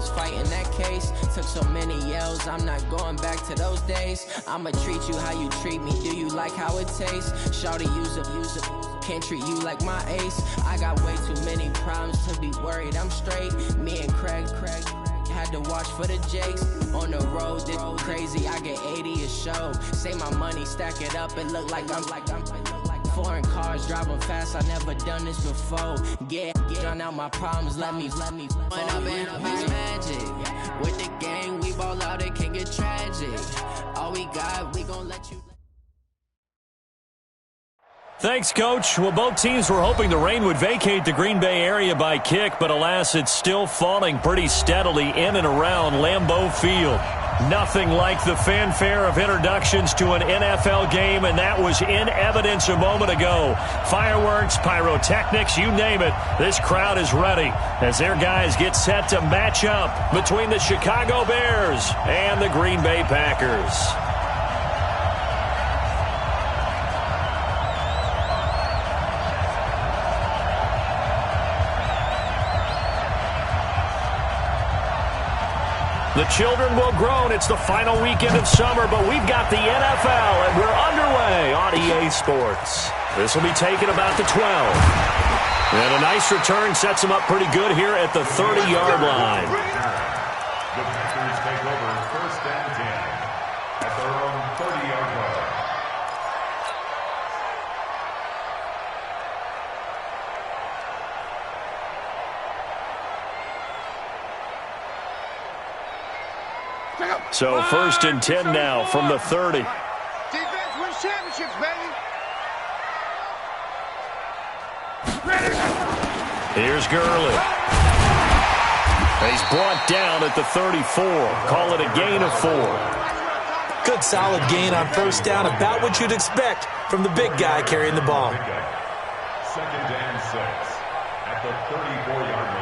was fighting that case. Took so many yells, I'm not going back to those days. I'ma treat you how you treat me, do you like how it tastes? Shawty, use up, can't treat you like my ace. I got way too many problems to be worried, I'm straight. Me and Craig had to watch for the Jakes. On the road, this crazy, I get 80 a show. Say my money, stack it up, it look like I'm foreign cars, driving fast, I never done this before. Get drown out my problems, let me When I've been up is magic. With the gang, we ball out, it can get tragic. All we got, we gon' let you. Thanks, Coach. Well, both teams were hoping the rain would vacate the Green Bay area by kick, but alas, it's still falling pretty steadily in and around Lambeau Field. Nothing like the fanfare of introductions to an NFL game, and that was in evidence a moment ago. Fireworks, pyrotechnics, you name it. This crowd is ready as their guys get set to match up between the Chicago Bears and the Green Bay Packers. The children will groan. It's the final weekend of summer, but we've got the NFL, and we're underway on EA Sports. This will be taken about the 12. And a nice return sets them up pretty good here at the 30-yard line. The Packers take over first and 10 at their own 30-yard line. So first and 10 now from the 30. Defense wins championships, baby. Here's Gurley. He's brought down at the 34. Call it a gain of 4. Good solid gain on first down, about what you'd expect from the big guy carrying the ball. Second and 6 at the 34-yard line.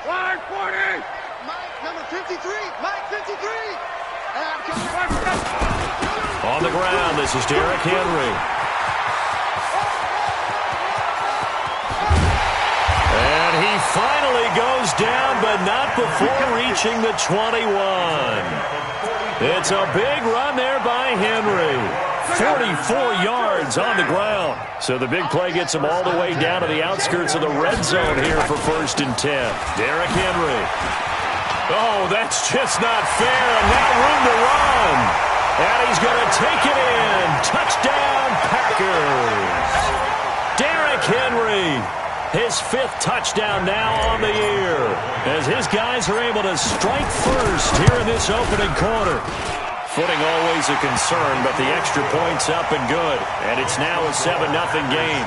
Line 40. Mike, number 53. Mike, 53. On the ground, this is Derrick Henry. And he finally goes down, but not before reaching the 21. It's a big run there by Henry. 44 yards on the ground. So the big play gets him all the way down to the outskirts of the red zone here for first and 10. Derrick Henry. Oh, that's just not fair, and now room to run. And he's going to take it in. Touchdown, Packers. Derrick Henry, his 5th touchdown now on the year, as his guys are able to strike first here in this opening quarter. Footing always a concern, but the extra point's up and good. And it's now a 7-0 game.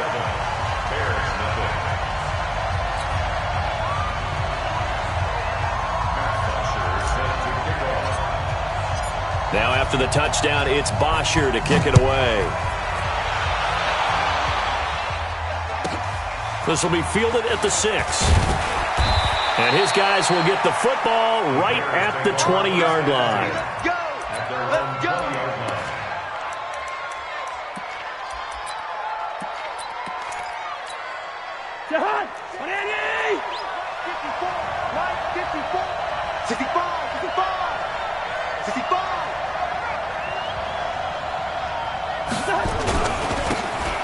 Now after the touchdown, it's Bosher to kick it away. This will be fielded at the 6. And his guys will get the football right at the 20-yard line. Let's go. Jahan, 54, Mike, 54, 65, 65, 65.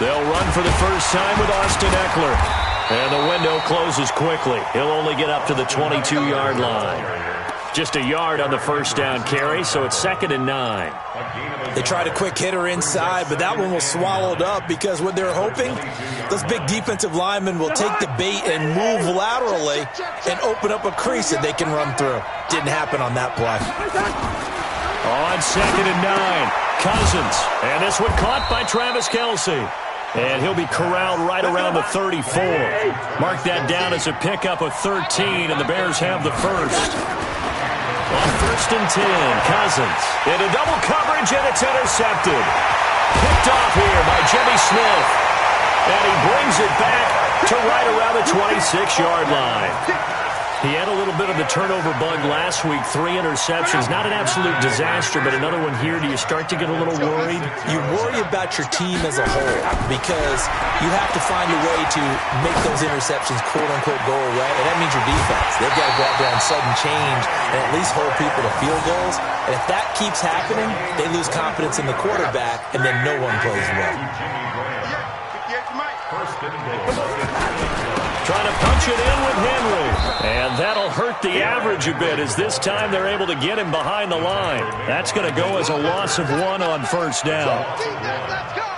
They'll run for the first time with Austin Eckler. And the window closes quickly. He'll only get up to the 22-yard line. Just a yard on the first down carry, so it's 2nd and 9. They tried a quick hitter inside, but that one was swallowed up because what they're hoping, those big defensive linemen will take the bait and move laterally and open up a crease that they can run through. Didn't happen on that play. On 2nd and 9, Cousins. And this one caught by Travis Kelce. And he'll be corralled right around the 34. Mark that down as a pickup of 13, and the Bears have the first. On 1st and 10, Cousins into double coverage, and it's intercepted. Picked off here by Jimmy Smith. And he brings it back to right around the 26-yard line. He had a little bit of the turnover bug last week, 3 interceptions. Not an absolute disaster, but another one here. Do you start to get a little worried? You worry about your team as a whole because you have to find a way to make those interceptions, quote-unquote, go away, and that means your defense. They've got to go out there and sudden change and at least hold people to field goals. And if that keeps happening, they lose confidence in the quarterback, and then no one plays well. Trying to punch it in with Henry. And that'll hurt the average a bit as this time they're able to get him behind the line. That's going to go as a loss of 1 on first down.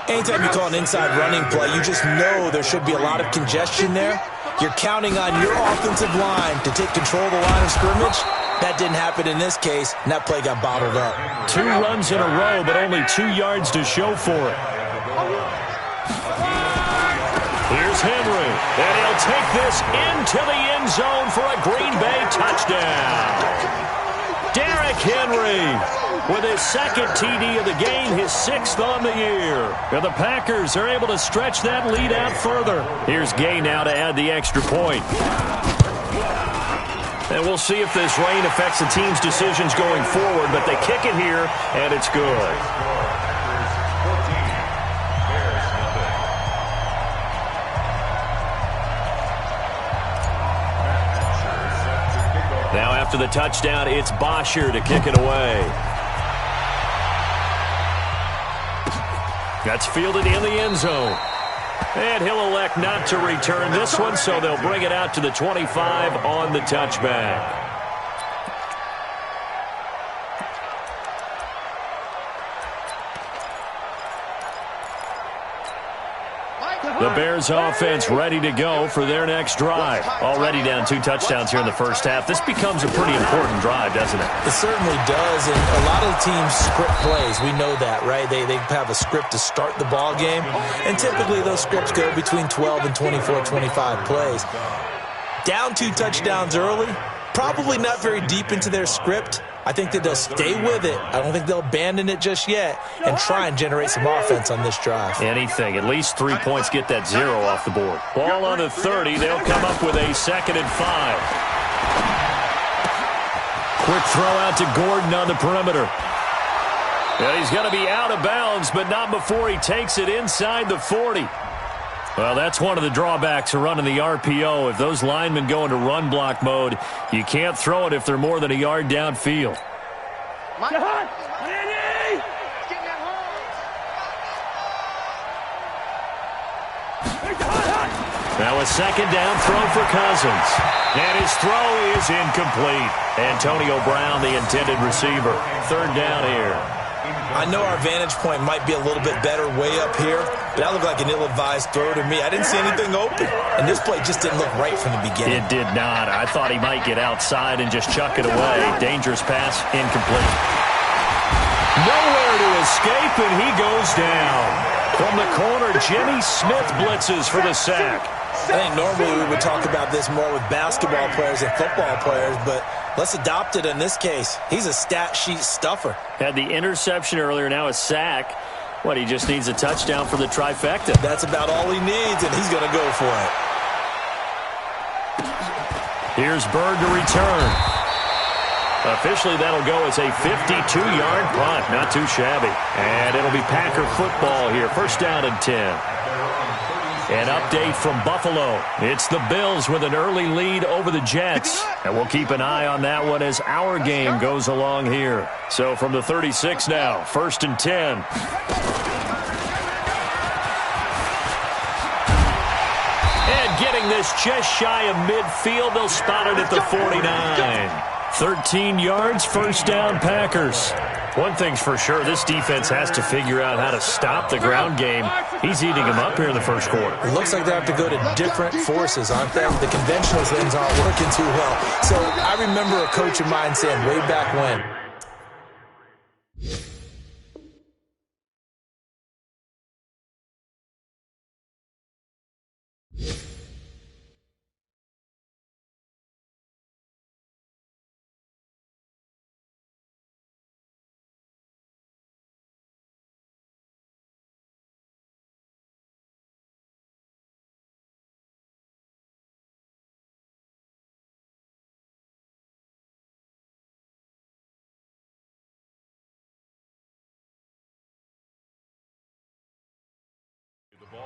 Anytime you call an inside running play, you just know there should be a lot of congestion there. You're counting on your offensive line to take control of the line of scrimmage. That didn't happen in this case, and that play got bottled up. 2 runs in a row, but only 2 yards to show for it. Here's Henry, and he'll take this into the end zone for a Green Bay touchdown. Derrick Henry with his second TD of the game, his 6th on the year. And the Packers are able to stretch that lead out further. Here's Gay now to add the extra point. And we'll see if this rain affects the team's decisions going forward, but they kick it here, and it's good. Now after the touchdown, it's Bosher to kick it away. That's fielded in the end zone. And he'll elect not to return this one, so they'll bring it out to the 25 on the touchback. The Bears offense ready to go for their next drive. Already down 2 touchdowns here in the first half. This becomes a pretty important drive, doesn't it? It certainly does, and a lot of the teams script plays. We know that, right? They have a script to start the ball game, and typically those scripts go between 12 and 24, 25 plays. Down 2 touchdowns early, probably not very deep into their script. I think that they'll stay with it. I don't think they'll abandon it just yet and try and generate some offense on this drive. Anything. At least 3 points get that 0 off the board. Ball on the 30. They'll come up with a 2nd and 5. Quick throw out to Gordon on the perimeter. And he's going to be out of bounds, but not before he takes it inside the 40. Well, that's one of the drawbacks of running the RPO. If those linemen go into run block mode, you can't throw it if they're more than a yard downfield. Now a 2nd down throw for Cousins. And his throw is incomplete. Antonio Brown, the intended receiver. 3rd down here. I know our vantage point might be a little bit better way up here, but that looked like an ill-advised throw to me. I didn't see anything open, and this play just didn't look right from the beginning. It did not. I thought he might get outside and just chuck it away. Dangerous pass, incomplete. Nowhere to escape, and he goes down. From the corner, Jimmy Smith blitzes for the sack. I think normally we would talk about this more with basketball players and football players, but let's adopt it in this case. He's a stat sheet stuffer. Had the interception earlier, now a sack. What, he just needs a touchdown for the trifecta. That's about all he needs, and he's going to go for it. Here's Bird to return. Officially, that'll go as a 52-yard punt. Not too shabby. And it'll be Packer football here. 1st down and 10. An update from Buffalo. It's the Bills with an early lead over the Jets. And we'll keep an eye on that one as our game goes along here. So from the 36 now, 1st and 10. And getting this just shy of midfield, they'll spot it at the 49. 13 yards, 1st down Packers. One thing's for sure, this defense has to figure out how to stop the ground game. He's eating them up here in the 1st quarter. It looks like they have to go to different forces, aren't they? The conventional things aren't working too well. So I remember a coach of mine saying way back when,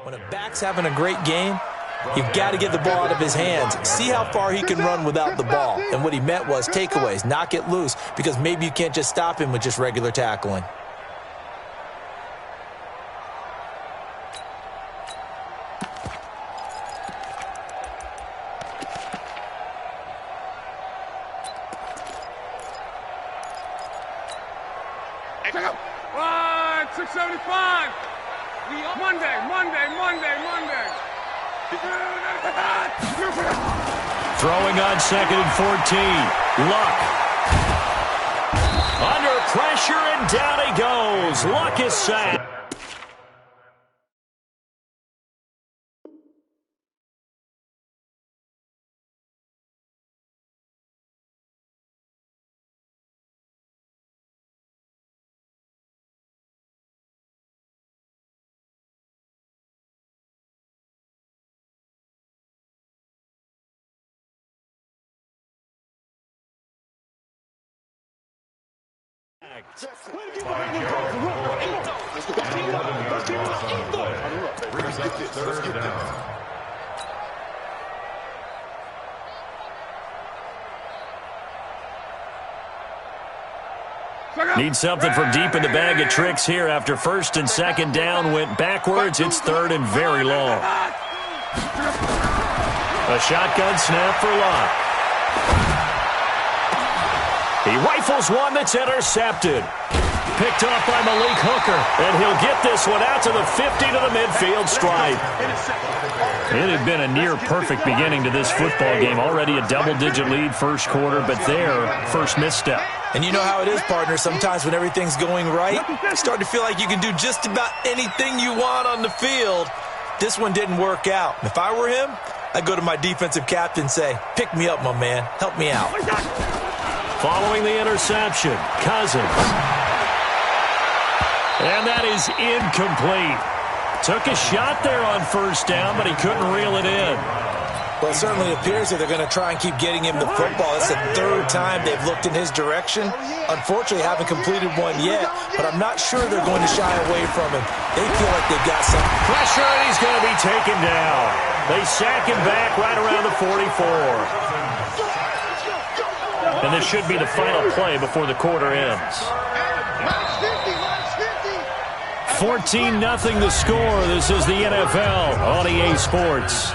When a back's having a great game, you've got to get the ball out of his hands. See how far he can run without the ball. And what he meant was takeaways, knock it loose, because maybe you can't just stop him with just regular tackling. One, 675. Monday. Throwing on 2nd and 14. Luck. Under pressure, and down he goes. Luck is sacked. Need something from deep in the bag of tricks here after 1st and 2nd down went backwards. It's 3rd and very long. A shotgun snap for Luck. He rifles one that's intercepted. Picked off by Malik Hooker, and he'll get this one out to the 50 to the midfield stripe. It had been a near-perfect beginning to this football game. Already a double-digit lead first quarter, but their first misstep. And you know how it is, partner. Sometimes when everything's going right, you start to feel like you can do just about anything you want on the field. This one didn't work out. If I were him, I'd go to my defensive captain and say, pick me up, my man. Help me out. Following the interception, Cousins. And that is incomplete. Took a shot there on 1st down, but he couldn't reel it in. Well, it certainly appears that they're going to try and keep getting him the football. It's the 3rd time they've looked in his direction. Unfortunately, haven't completed one yet, but I'm not sure they're going to shy away from him. They feel like they've got some pressure, and he's going to be taken down. They sack him back right around the 44. And this should be the final play before the quarter ends. 14-0 the score. This is the NFL on EA Sports.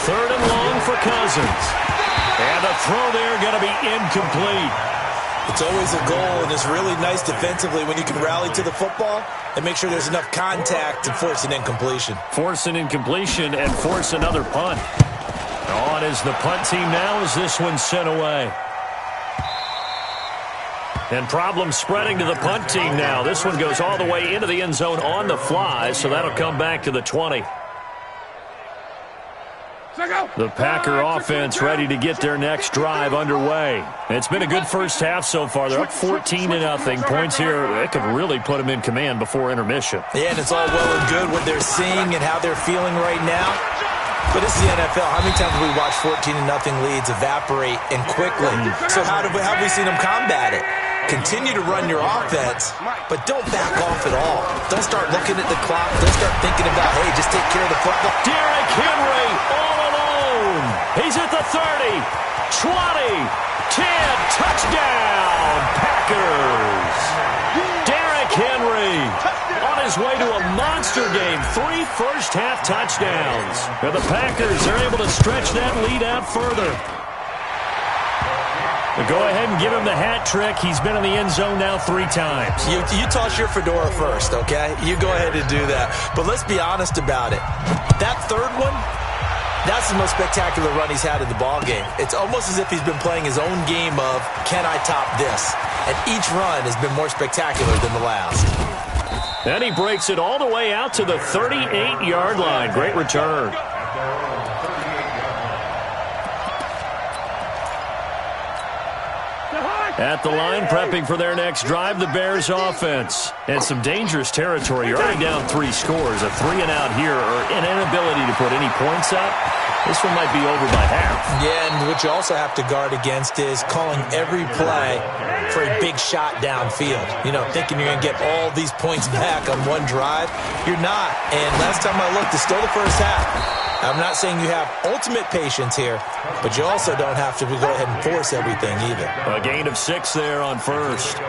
Third and long for Cousins. And the throw there going to be incomplete. It's always a goal, and it's really nice defensively when you can rally to the football and make sure there's enough contact to force an incompletion. Force an incompletion and force another punt. On is the punt team now as this one's sent away. And problems spreading to the punt team now. This one goes all the way into the end zone on the fly, so that'll come back to the 20. The Packer offense ready to get their next drive underway. It's been a good first half so far. They're up 14-0. Points here, it could really put them in command before intermission. Yeah, and it's all well and good what they're seeing and how they're feeling right now. But this is the NFL. How many times have we watched 14-0 leads evaporate and quickly? So how have we seen them combat it? Continue to run your offense, but don't back off at all. Don't start looking at the clock. Don't start thinking about, hey, just take care of the football. Derrick Henry all alone. He's at the 30, 20, 10, touchdown, Packers. Derrick Henry on his way to a monster game. 3 first-half touchdowns. And the Packers are able to stretch that lead out further. But go ahead and give him the hat trick. He's been in the end zone now 3 times. You toss your fedora first, okay? You go ahead and do that. But let's be honest about it. That third one, that's the most spectacular run he's had in the ballgame. It's almost as if he's been playing his own game of, can I top this? And each run has been more spectacular than the last. And he breaks it all the way out to the 38-yard line. Great return. At the line, prepping for their next drive, the Bears offense. And some dangerous territory. You're already down 3 scores. A 3-and-out here, or an inability to put any points up. This one might be over by half. Yeah, and what you also have to guard against is calling every play for a big shot downfield. You know, thinking you're going to get all these points back on one drive. You're not. And last time I looked, it's still the first half. I'm not saying you have ultimate patience here, but you also don't have to go ahead and force everything either. A gain of 6 there on first.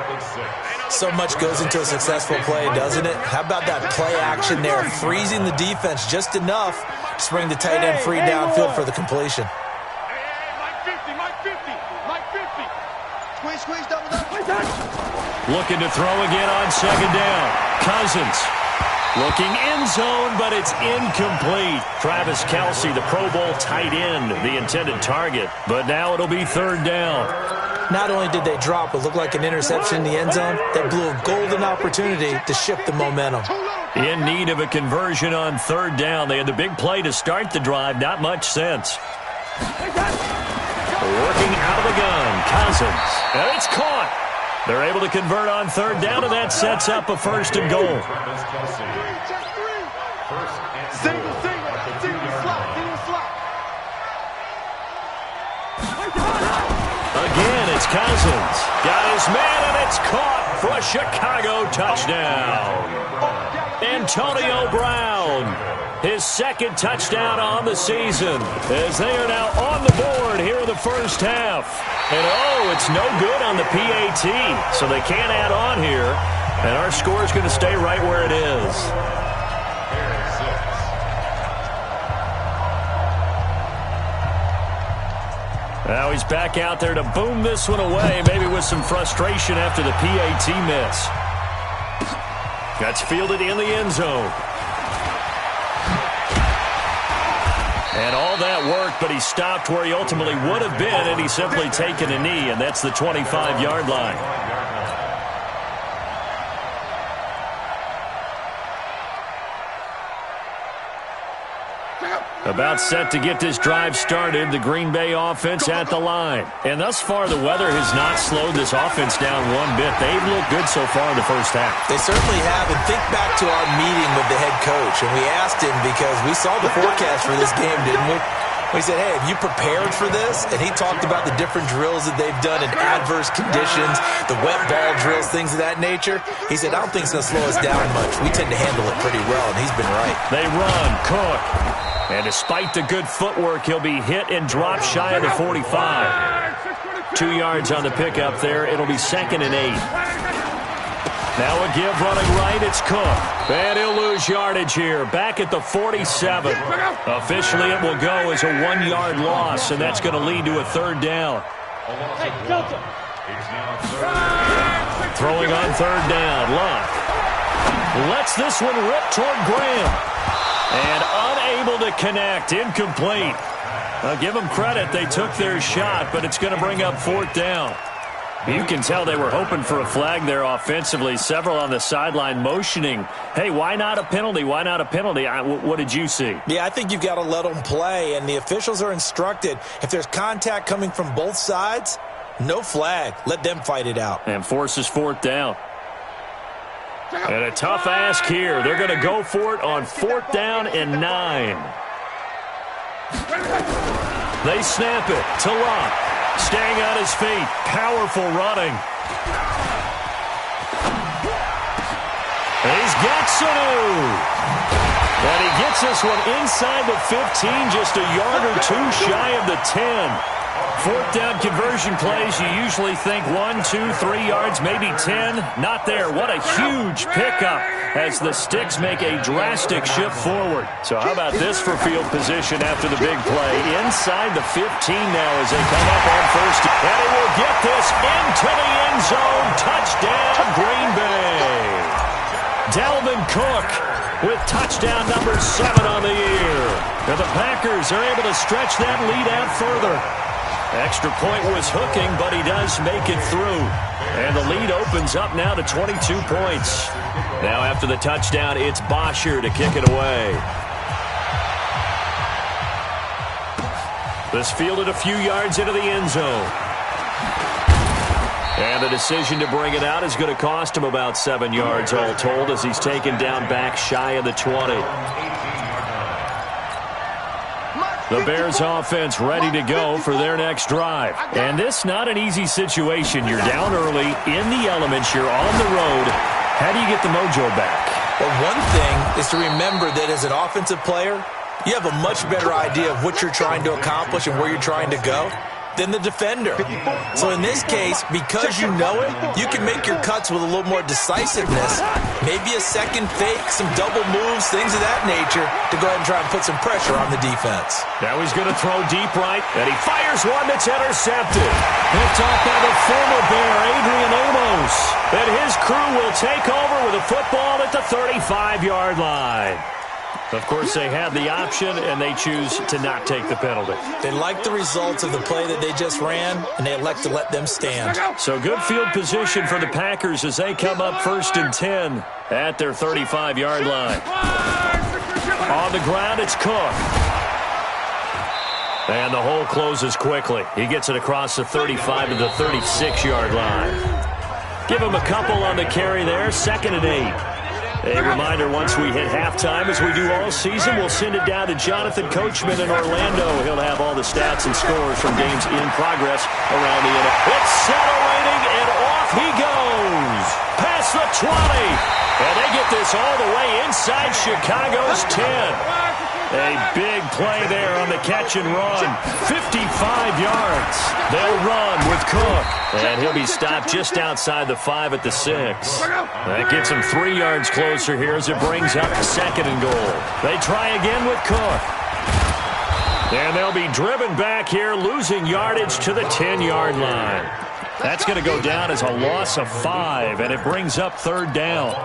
So much goes into a successful play, doesn't it? How about that play action there, freezing the defense just enough to bring the tight end free downfield for the completion. Mike 50, Mike 50, Mike 50. Squeeze, double. Looking to throw again on second down. Cousins. Looking end zone, but it's incomplete. Travis Kelce, the Pro Bowl tight end, the intended target. But now it'll be third down. Not only did they drop what looked like an interception in the end zone, they blew a golden opportunity to shift the momentum. In need of a conversion on third down. They had the big play to start the drive. Not much sense. Working out of the gun. Cousins. And it's caught. They're able to convert on third down, and that sets up a first and goal. Single slot. Again, it's Cousins. Got his man, and it's caught for a Chicago touchdown. Antonio Brown, his second touchdown on the season, as they are now on the board here in the first half. And, oh, it's no good on the PAT, so they can't add on here. And our score is going to stay right where it is. Now he's back out there to boom this one away, maybe with some frustration after the PAT miss. That's fielded in the end zone. And all that worked, but he stopped where he ultimately would have been, and he's simply taken a knee, and that's the 25-yard line. About set to get this drive started, the Green Bay offense at the line. And thus far, the weather has not slowed this offense down one bit. They've looked good so far in the first half. They certainly have. And think back to our meeting with the head coach. And we asked him, because we saw the forecast for this game, didn't we? We said, hey, have you prepared for this? And he talked about the different drills that they've done in adverse conditions, the wet ball drills, things of that nature. He said, I don't think it's going to slow us down much. We tend to handle it pretty well, and he's been right. They run. Cook. And despite the good footwork, he'll be hit and dropped shy of the 45. 2 yards on the pickup there. It'll be 2nd and 8. Now a give running right. It's Cook. And he'll lose yardage here. Back at the 47. Officially, it will go as a 1-yard loss, and that's going to lead to a third down. Throwing on third down. Luck lets this one rip toward Graham. And unable to connect. Incomplete. I'll give them credit. They took their shot, but it's going to bring up fourth down. You can tell they were hoping for a flag there offensively. Several on the sideline motioning, hey, why not a penalty? Why not a penalty? What did you see? Yeah, I think you've got to let them play, and the officials are instructed. If there's contact coming from both sides, no flag. Let them fight it out. And forces fourth down. And a tough ask here. They're going to go for it on 4th down and 9. They snap it to Luck. Staying on his feet. Powerful running. He's got Sanu. And he gets this one inside the 15, just a yard or two shy of the 10. 4th down conversion plays, you usually think 1, 2, 3 yards, maybe 10. Not there. What a huge pickup as the Sticks make a drastic shift forward. So how about this for field position after the big play? Inside the 15 now as they come up on first. And he will get this into the end zone. Touchdown, Green Bay. Dalvin Cook with touchdown number 7 on the year. And the Packers are able to stretch that lead out further. Extra point was hooking, but he does make it through. And the lead opens up now to 22 points. Now after the touchdown, it's Bosher to kick it away. This fielded a few yards into the end zone. And the decision to bring it out is going to cost him about 7 yards all told as he's taken down back shy of the 20. The Bears offense ready to go for their next drive. And this not an easy situation. You're down early, in the elements, you're on the road. How do you get the mojo back? Well, one thing is to remember that as an offensive player, you have a much better idea of what you're trying to accomplish and where you're trying to go than the defender. So in this case, because you know it, you can make your cuts with a little more decisiveness, maybe a second fake, some double moves, things of that nature, to go ahead and try and put some pressure on the defense. Now he's going to throw deep right, and he fires one that's intercepted. Picked off by the former Bear, Adrian Amos. And his crew will take over with a football at the 35-yard line. Of course, they had the option, and they choose to not take the penalty. They like the results of the play that they just ran, and they elect to let them stand. So good field position for the Packers as they come up 1st and 10 at their 35-yard line. On the ground, it's Cook. And the hole closes quickly. He gets it across the 35 to the 36-yard line. Give him a couple on the carry there, 2nd and 8. A reminder, once we hit halftime, as we do all season, we'll send it down to Jonathan Coachman in Orlando. He'll have all the stats and scores from games in progress around the NFL. It's accelerating, and off he goes. Past the 20. And they get this all the way inside Chicago's 10. A big play there on the catch and run. 55 yards. They'll run with Cook. And he'll be stopped just outside the 5 at the 6. That gets him 3 yards closer here as it brings up 2nd and goal. They try again with Cook. And they'll be driven back here, losing yardage to the 10-yard line. That's going to go down as a loss of 5, and it brings up 3rd down.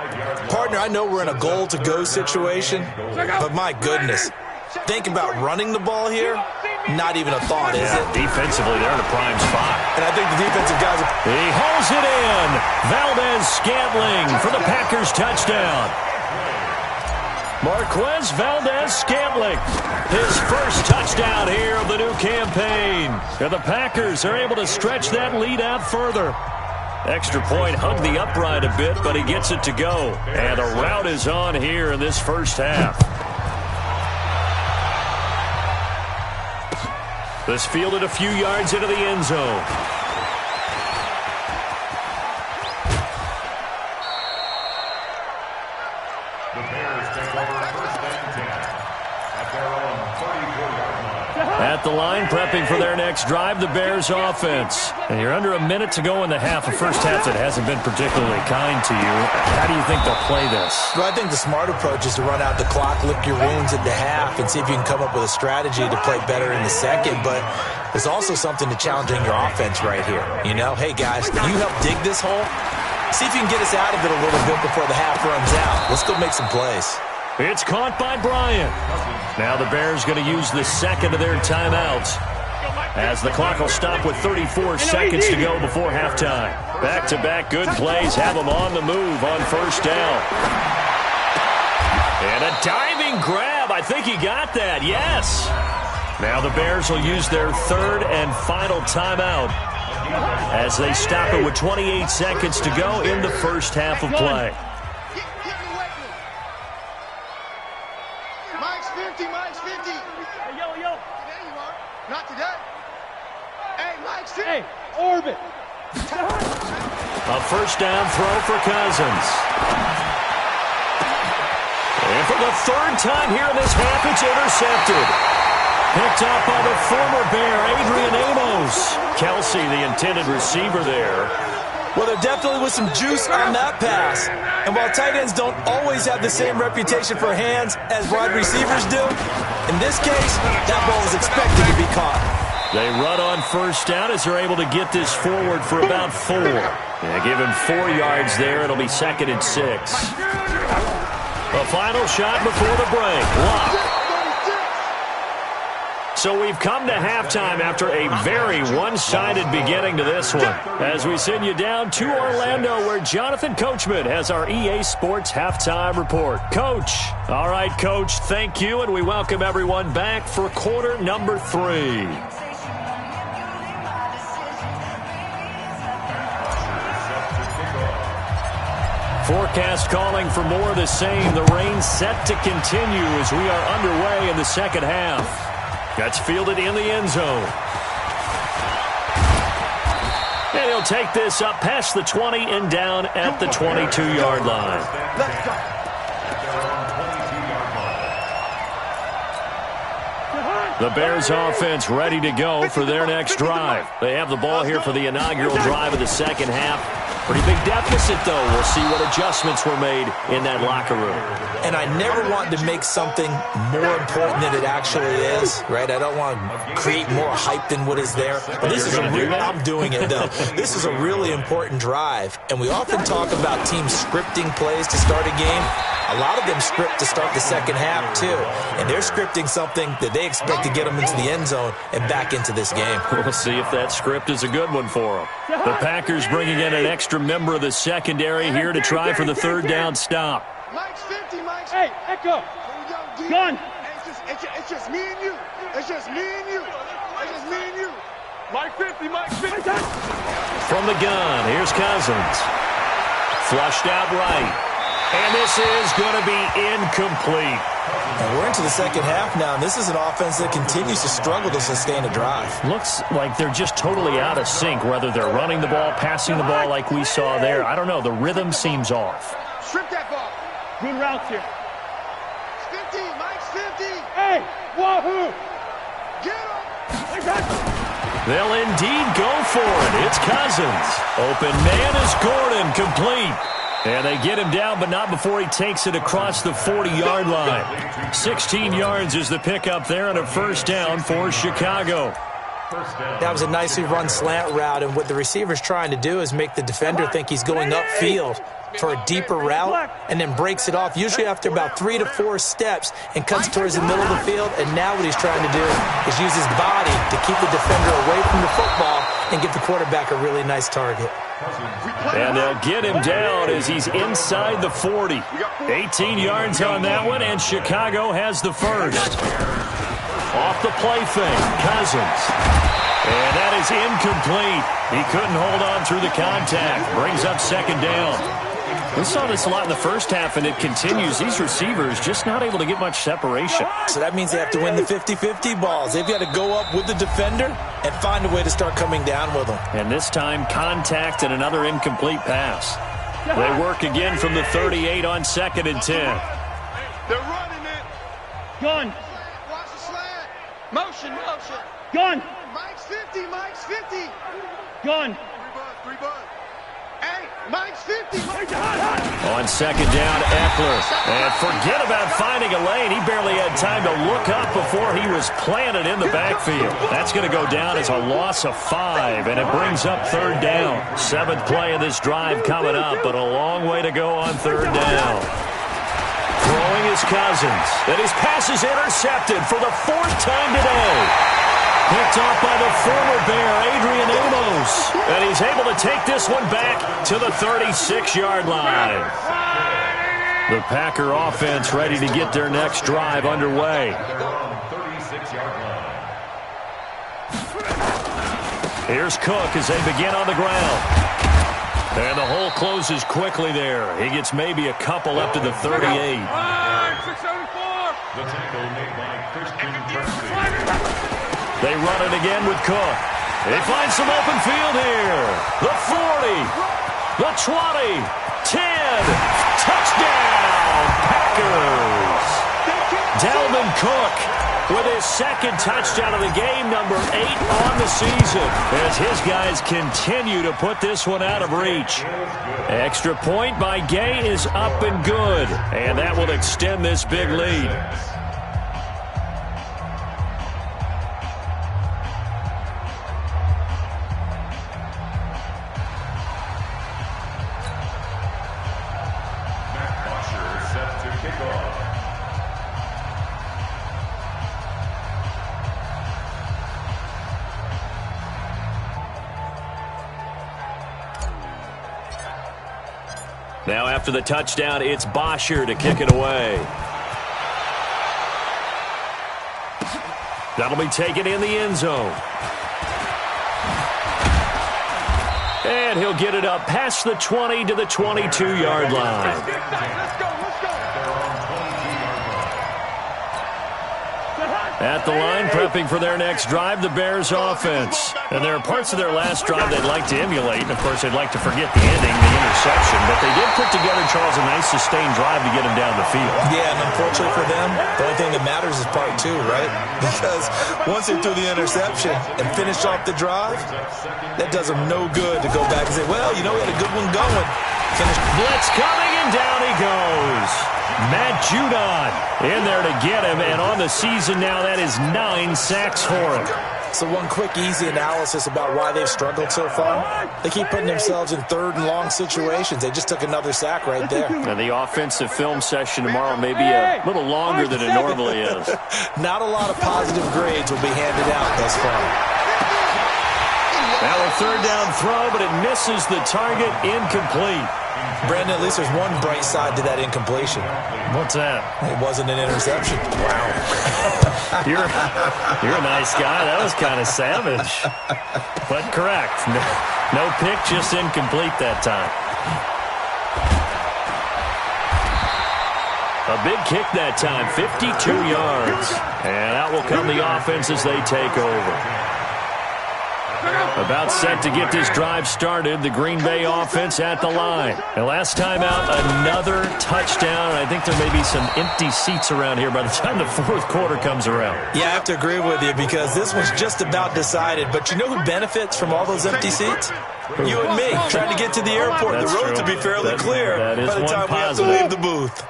Partner, I know we're in a goal-to-go situation, but my goodness, think about running the ball here. Not even a thought, is it? Defensively, they're in a prime spot. And I think the defensive guys are... He holds it in. Valdez-Scantling for the Packers touchdown. Marquez Valdez-Scantling, his first touchdown here of the new campaign. And the Packers are able to stretch that lead out further. Extra point hugged the upright a bit, but he gets it to go. And a rout is on here in this first half. This fielded a few yards into the end zone. The Bears take over 1st and 10 at their own 34-yard line. At the line, prepping for their next drive, the Bears offense. And you're under a minute to go in the half, a first half that hasn't been particularly kind to you. How do you think they'll play this? Well, I think the smart approach is to run out the clock, lick your wounds at the half, and see if you can come up with a strategy to play better in the second. But there's also something to challenging your offense right here. You know, hey, guys, you help dig this hole. See if you can get us out of it a little bit before the half runs out. Let's go make some plays. It's caught by Bryant. Now the Bears going to use the second of their timeouts, as the clock will stop with 34 seconds to go before halftime. Back-to-back good plays have them on the move on 1st down. And a diving grab. I think he got that. Yes. Now the Bears will use their 3rd and final timeout as they stop it with 28 seconds to go in the first half of play. Mike's 50, Mike's 50. Hey, yo. Today you are. Not today. Hey, Mike's 50. Hey, orbit. A 1st down throw for Cousins. And for the 3rd time here in this half, it's intercepted. Picked up by the former Bear, Adrian Amos. Kelsey, the intended receiver there. Well, there definitely was some juice on that pass. And while tight ends don't always have the same reputation for hands as wide receivers do, in this case, that ball is expected to be caught. They run on 1st down as they're able to get this forward for about 4. Yeah, give him 4 yards there. It'll be 2nd and 6. The final shot before the break. Lock. So we've come to halftime after a very one-sided beginning to this one, as we send you down to Orlando, where Jonathan Coachman has our EA Sports Halftime Report. Coach. All right, Coach, thank you, and we welcome everyone back for quarter number 3. forecast calling for more of the same. The rain set to continue as we are underway in the second half. That's fielded in the end zone. And he'll take this up past the 20 and down at the 22-yard line. Let's go. The Bears offense ready to go for their next drive. They have the ball here for the inaugural drive of the second half. Pretty big deficit, though. We'll see what adjustments were made in that locker room. And I never want to make something more important than it actually is, right? I don't want to create more hype than what is there. But this is I'm doing it, though. This is a really important drive. And we often talk about teams scripting plays to start a game. A lot of them script to start the second half, too. And they're scripting something that they expect to get them into the end zone and back into this game. We'll see if that script is a good one for them. The Packers bringing in an extra member of the secondary here to try for the third down stop. Mike's 50, Mike's. Hey, Echo. Gun. It's just me and you. It's just me and you. It's just me and you. Mike 50, Mike 50. From the gun, here's Cousins. Flushed out right. And this is going to be incomplete. And we're into the second half now, and this is an offense that continues to struggle to sustain a drive. Looks like they're just totally out of sync, whether they're running the ball, passing the ball like we saw there. I don't know. The rhythm seems off. Strip that ball. Good routes here. 50, Mike's 50. Hey, wahoo. Get him. They'll indeed go for it. It's Cousins. Open man is Gordon, complete. And they get him down, but not before he takes it across the 40-yard line. 16 yards is the pickup there and a first down for Chicago. That was a nicely run slant route, and what the receiver's trying to do is make the defender think he's going upfield for a deeper route and then breaks it off, usually after about 3 to 4 steps, and cuts towards the middle of the field. And now what he's trying to do is use his body to keep the defender away from the football and give the quarterback a really nice target. And they'll get him down as he's inside the 40. 18 yards on that one, and Chicago has the first. Off the play fake, Cousins. And that is incomplete. He couldn't hold on through the contact. Brings up second down. We saw this a lot in the first half, and it continues. These receivers just not able to get much separation. So that means they have to win the 50-50 balls. They've got to go up with the defender and find a way to start coming down with them. And this time, contact and another incomplete pass. They work again from the 38 on 2nd and 10. They're running it. Gun. Watch the slant. Motion. Gun. Mike's 50, Mike's 50. Gun. Three bud. Hey, Mike's 50. On second down, Eckler. And forget about finding a lane. He barely had time to look up before he was planted in the backfield. That's going to go down as a loss of 5, and it brings up third down. 7th play of this drive coming up, but a long way to go on third down. Throwing is Cousins. And his pass is intercepted for the 4th time today. Picked off by the former Bear, Adrian Amos. And he's able to take this one back to the 36-yard line. The Packer offense ready to get their next drive underway. Here's Cook as they begin on the ground. And the hole closes quickly there. He gets maybe a couple up to the 38. The tackle made by Christian Kirksey. They run it again with Cook. They find some open field here. The 40, the 20, 10. Touchdown, Packers. Dalvin Cook with his 2nd touchdown of the game, number 8 on the season, as his guys continue to put this one out of reach. Extra point by Gay is up and good, and that will extend this big lead. Now after the touchdown, it's Bosher to kick it away. That'll be taken in the end zone. And he'll get it up past the 20 to the 22-yard line. Let's go. At the line, prepping for their next drive, the Bears offense. And there are parts of their last drive they'd like to emulate, and of course they'd like to forget the ending, the interception, but they did put together, Charles, a nice sustained drive to get him down the field. Yeah, and unfortunately for them, the only thing that matters is part two, right? Because once they threw the interception and finished off the drive, that does them no good to go back and say, well, you know, we had a good one going. Blitz coming, and down he goes. Matt Judon in there to get him, and on the season now, that is 9 sacks for him. So one quick, easy analysis about why they've struggled so far. They keep putting themselves in third and long situations. They just took another sack right there. Now, the offensive film session tomorrow may be a little longer than it normally is. Not a lot of positive grades will be handed out thus far. Now a third down throw, but it misses the target, incomplete. Brandon, at least there's one bright side to that incompletion. What's that? It wasn't an interception. Wow. You're a nice guy. That was kind of savage. But correct. No pick, just incomplete that time. A big kick that time, 52 yards. And out will come the offense as they take over. About set to get this drive started, the Green Bay offense at the line. And last time out, another touchdown. And I think there may be some empty seats around here by the time the fourth quarter comes around. Yeah, I have to agree with you because this one's just about decided. But you know who benefits from all those empty seats? You and me, trying to get to the airport. That's the road true. to be fairly clear That is by the time we have to leave the booth.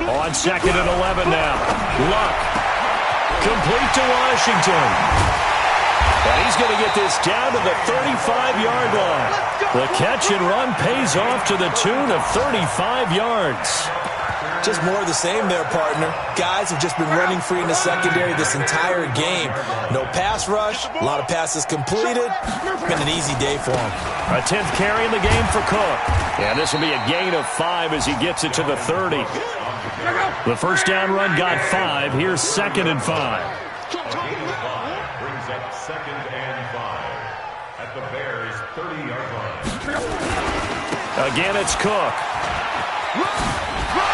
On 2nd and 11 now. Luck. Complete to Washington. And he's going to get this down to the 35-yard line. The catch and run pays off to the tune of 35 yards. Just more of the same there, partner. Guys have just been running free in the secondary this entire game. No pass rush, a lot of passes completed. Been an easy day for him. A 10th carry in the game for Cook. And this will be a gain of 5 as he gets it to the 30. The first down run got 5. Here's 2nd and 5. Brings up 2nd and 5 at the Bears' 30-yard line. Again, it's Cook.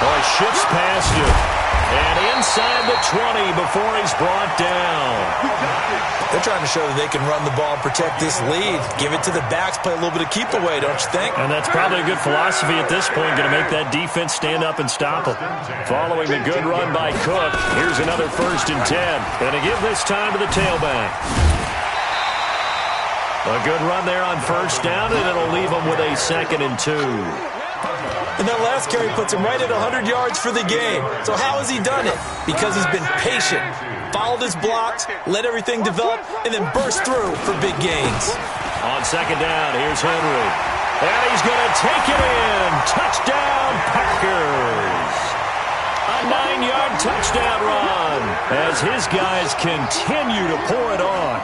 Oh, he shifts past him. And inside the 20 before he's brought down. They're trying to show that they can run the ball and protect this lead. Give it to the backs, play a little bit of keep away, don't you think? And that's probably a good philosophy at this point, going to make that defense stand up and stop them. Following the good run by Cook, here's another 1st and 10. Going to give this time to the tailback. A good run there on 1st down, and it'll leave them with a 2nd and 2. And that last carry puts him right at 100 yards for the game. So how has he done it? Because he's been patient, followed his blocks, let everything develop, and then burst through for big gains. On 2nd down, here's Henry. And he's going to take it in. Touchdown, Packers. A 9-yard touchdown run as his guys continue to pour it on.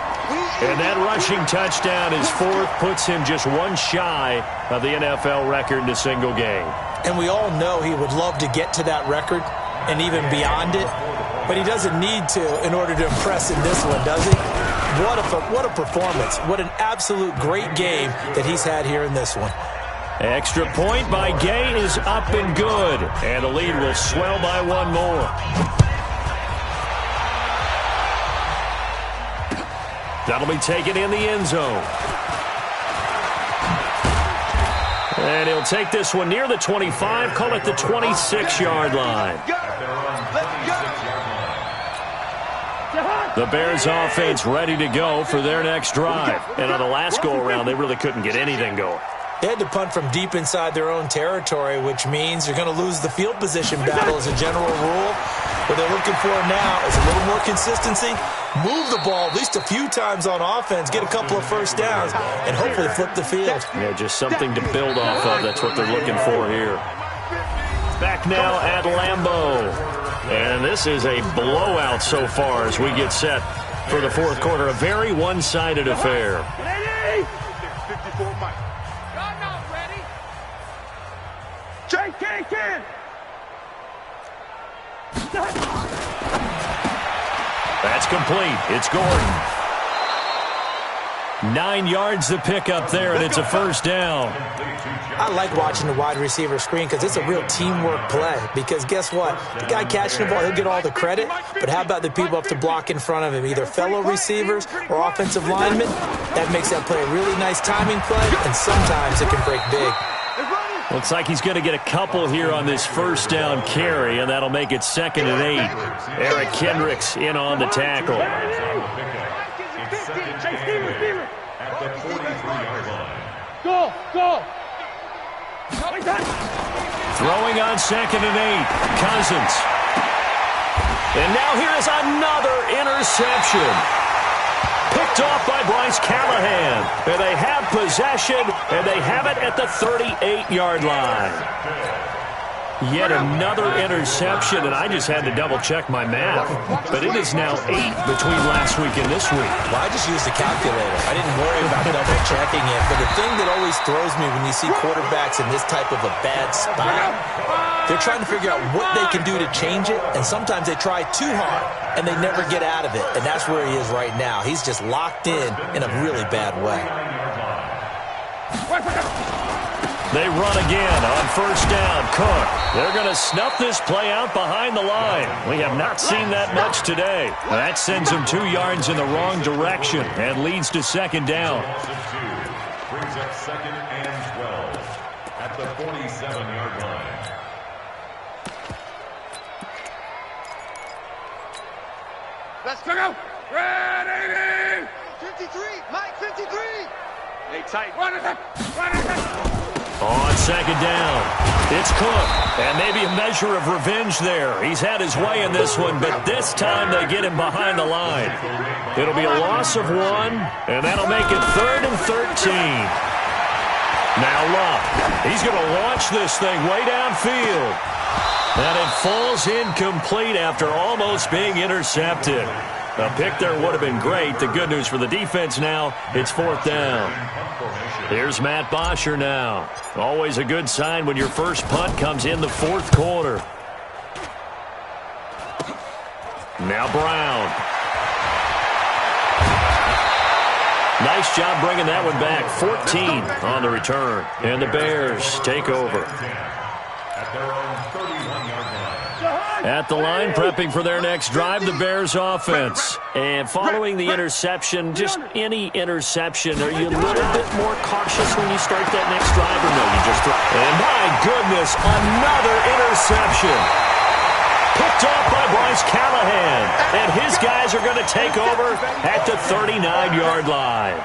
And that rushing touchdown is 4th, puts him just one shy of the NFL record in a single game. And we all know he would love to get to that record and even beyond it, but he doesn't need to in order to impress in this one, does he? What a performance. What an absolute great game that he's had here in this one. Extra point by Gay is up and good. And the lead will swell by one more. That'll be taken in the end zone. And he'll take this one near the 25, call it the 26-yard line. The Bears offense ready to go for their next drive. And on the last go-around, they really couldn't get anything going. They had to punt from deep inside their own territory, which means you're going to lose the field position battle as a general rule. What they're looking for now is a little more consistency, move the ball at least a few times on offense, get a couple of 1st downs, and hopefully flip the field. Yeah, just something to build off of. That's what they're looking for here. Back now at Lambeau. And this is a blowout so far as we get set for the fourth quarter. A very one-sided affair. That's complete. It's Gordon. 9 yards to pick up there, and it's a first down. I like watching the wide receiver screen because it's a real teamwork play. Because guess what? The guy catching the ball, he'll get all the credit. But how about the people up to block in front of him, either fellow receivers or offensive linemen? That makes that play a really nice timing play, and sometimes it can break big. Looks like he's going to get a couple here on this first down carry, and that'll make it 2nd and 8. Eric Kendricks in on the tackle. At the 43-yard line. Go! Throwing on 2nd and 8. Cousins. And now here is another interception. Picked off by Bryce Callahan. And they have possession, and they have it at the 38-yard line. Yet another interception, and I just had to double-check my math. But it is now 8 between last week and this week. Well, I just used a calculator. I didn't worry about double-checking it. But the thing that always throws me when you see quarterbacks in this type of a bad spot, they're trying to figure out what they can do to change it, and sometimes they try too hard, and they never get out of it. And that's where he is right now. He's just locked in a really bad way. They run again on first down. Cook. They're going to snuff this play out behind the line. We have not seen that much today. That sends them 2 yards in the wrong direction and leads to 2nd down. Brings up 2nd and 12 at the 47-yard line. Let's go. Ready. 53. Mike, 53. Hey, tight. Run it. On 2nd down, it's Cook, and maybe a measure of revenge there. He's had his way in this one, but this time they get him behind the line. It'll be a loss of 1, and that'll make it 3rd and 13. Now Luck, he's going to launch this thing way downfield. And it falls incomplete after almost being intercepted. A pick there would have been great. The good news for the defense now, it's 4th down. Here's Matt Bosher now. Always a good sign when your first punt comes in the 4th quarter. Now Brown. Nice job bringing that one back. 14 on the return. And the Bears take over. At their own 31-yard line. At the line, prepping for their next drive, the Bears offense. And following the interception, just any interception, are you a little bit more cautious when you start that next drive, or no, you just throw? And my goodness, another interception. Picked off by Bryce Callahan. And his guys are going to take over at the 39-yard line.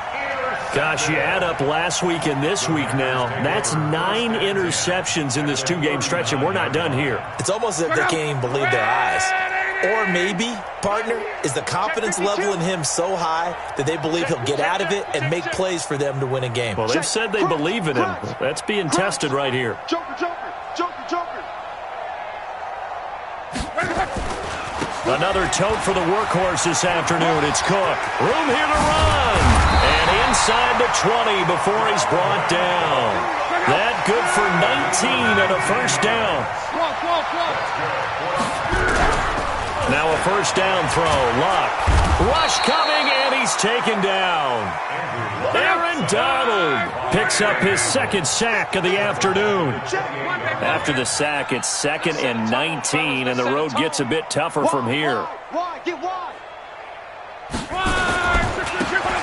Gosh, you add up last week and this week now, that's 9 interceptions in this 2-game stretch, and we're not done here. It's almost as if they can't even believe their eyes. Or maybe, partner, is the confidence level in him so high that they believe he'll get out of it and make plays for them to win a game. Well, they've said they believe in him. That's being tested right here. Another tote for the workhorse this afternoon. It's Cook. Room here to run. And inside the 20 before he's brought down. That good for 19 and a first down. Now a first down throw. Luck. Rush coming, and he's taken down. Aaron Donald picks up his 2nd sack of the afternoon. After the sack, it's 2nd and 19, and the road gets a bit tougher from here.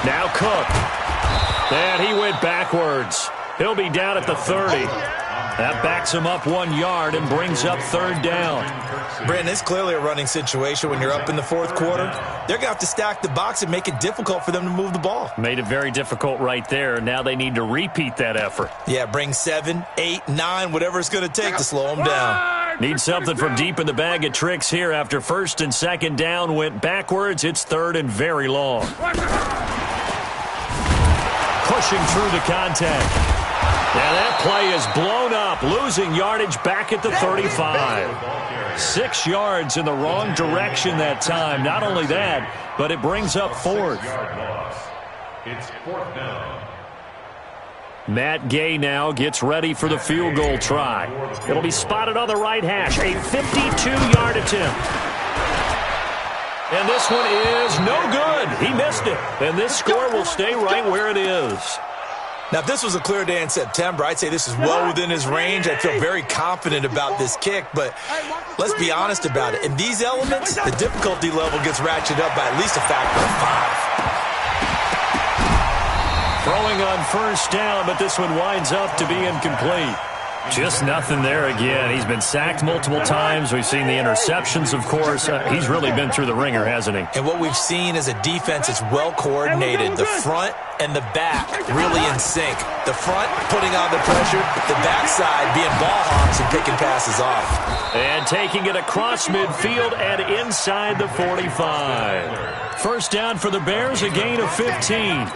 Now Cook. And he went backwards. He'll be down at the 30. That backs him up 1 yard and brings up 3rd down. Brandon, it's clearly a running situation when you're up in the 4th quarter. They're going to have to stack the box and make it difficult for them to move the ball. Made it very difficult right there. Now they need to repeat that effort. Yeah, bring 7, 8, 9, whatever it's going to take to slow them down. Need something from deep in the bag of tricks here. After 1st and 2nd down went backwards, it's 3rd and very long. Pushing through the contact. And that play is blown up, losing yardage back at the 35. 6 yards in the wrong direction that time. Not only that, but it brings up 4th. It's 4th down. Matt Gay now gets ready for the field goal try. It'll be spotted on the right hash. A 52-yard attempt. And this one is no good. He missed it. And this score will stay right where it is. Now, if this was a clear day in September, I'd say this is well within his range. I feel very confident about this kick, but let's be honest about it. In these elements, the difficulty level gets ratcheted up by at least a factor of 5. Throwing on first down, but this one winds up to be incomplete. Just nothing there again. He's been sacked multiple times. We've seen the interceptions, of course. He's really been through the ringer, hasn't he? And what we've seen is a defense that's well coordinated. The front and the back really in sync. The front putting on the pressure, the backside being ball hawks and picking passes off. And taking it across midfield and inside the 45. First down for the Bears, a gain of 15.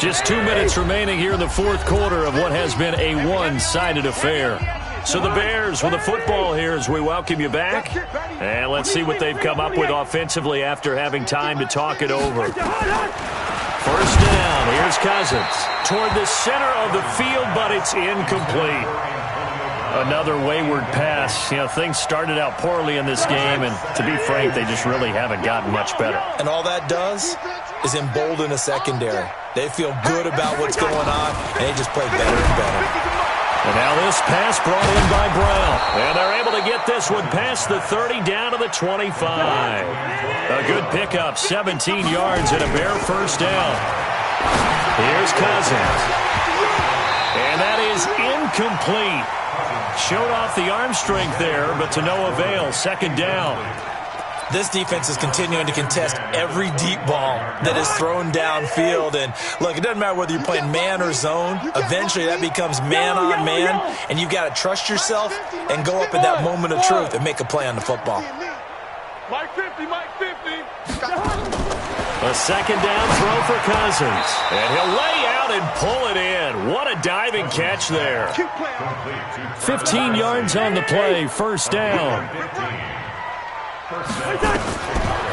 Just 2 minutes remaining here in the fourth quarter of what has been a one-sided affair. So the Bears with the football here as we welcome you back. And let's see what they've come up with offensively after having time to talk it over. First down, here's Cousins. Toward the center of the field, but it's incomplete. Another wayward pass. You know, things started out poorly in this game, and to be frank, they just really haven't gotten much better. And all that does is embolden a secondary. They feel good about what's going on, and they just play better and better. And now this pass brought in by Brown. And they're able to get this one past the 30 down to the 25. A good pickup, 17 yards and a bare first down. Here's Cousins. And that is incomplete. Showed off the arm strength there, but to no avail. Second down. This defense is continuing to contest every deep ball that is thrown downfield. And, look, it doesn't matter whether you're playing man or zone. Eventually that becomes man on man, and you've got to trust yourself and go up at that moment of truth and make a play on the football. Mike 50, Mike 50. A second down throw for Cousins. And he'll lay out and pull it in. What a diving catch there. 15 yards on the play, first down.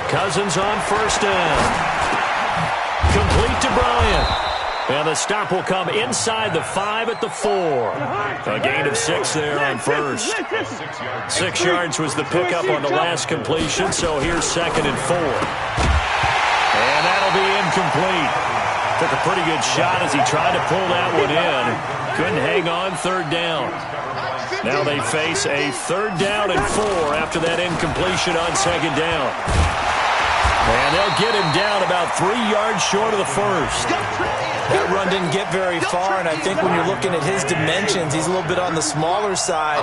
Cousins on first down. Complete to Bryant. And the stop will come inside the 5 at the 4. A gain of 6 there on first. 6 yards was the pickup on the last completion, so here's second and 4. And that'll be incomplete. Took a pretty good shot as he tried to pull that one in. Couldn't hang on, third down. Now they face a third down and 4 after that incompletion on second down. And they'll get him down about 3 yards short of the first. That run didn't get very far, and I think when you're looking at his dimensions, he's a little bit on the smaller side.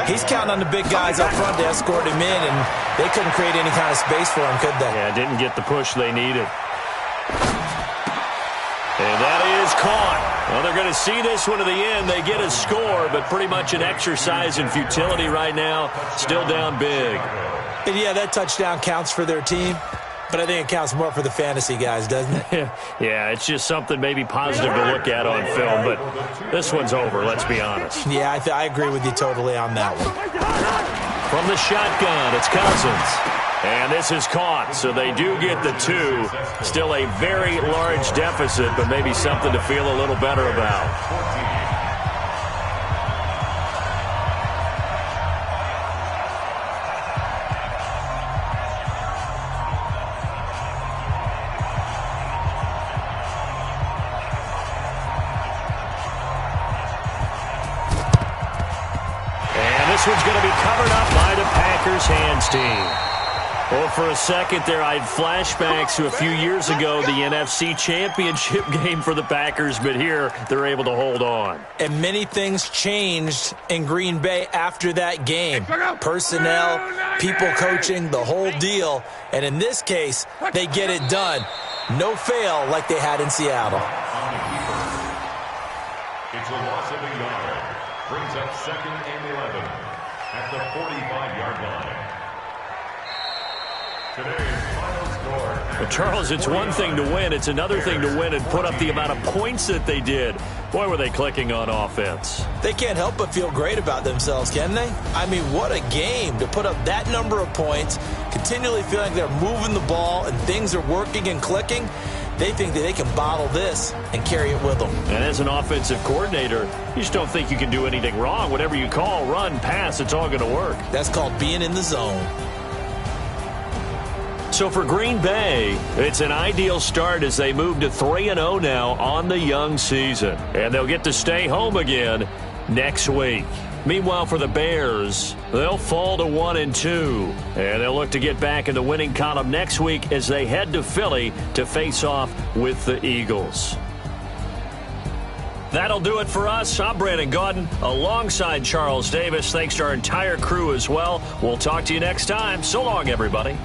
He's counting on the big guys up front to escort him in, and they couldn't create any kind of space for him, could they? Yeah, didn't get the push they needed. And that is caught. Well, they're going to see this one to the end. They get a score, but pretty much an exercise in futility right now. Still down big. And yeah, that touchdown counts for their team, but I think it counts more for the fantasy guys, doesn't it? Yeah, it's just something maybe positive to look at on film, but this one's over, let's be honest. Yeah, I agree with you totally on that one. From the shotgun, it's Cousins. And this is caught, so they do get the 2. Still a very large deficit, but maybe something to feel a little better about. And this one's going to be covered up by the Packers hands team. Well, for a second there, I had flashbacks to a few years ago, the NFC Championship game for the Packers, but here they're able to hold on. And many things changed in Green Bay after that game. Personnel, people coaching, the whole deal. And in this case, they get it done. No fail like they had in Seattle. It's a loss of a yard. Brings up second and 11 at the 45-yard line. Well, Charles, it's one thing to win. It's another thing to win and put up the amount of points that they did. Boy, were they clicking on offense. They can't help but feel great about themselves, can they? I mean, what a game to put up that number of points, continually feeling like they're moving the ball and things are working and clicking. They think that they can bottle this and carry it with them. And as an offensive coordinator, you just don't think you can do anything wrong. Whatever you call, run, pass, it's all going to work. That's called being in the zone. So for Green Bay, it's an ideal start as they move to 3-0 now on the young season. And they'll get to stay home again next week. Meanwhile, for the Bears, they'll fall to 1-2. And they'll look to get back in the winning column next week as they head to Philly to face off with the Eagles. That'll do it for us. I'm Brandon Gaudin alongside Charles Davis. Thanks to our entire crew as well. We'll talk to you next time. So long, everybody.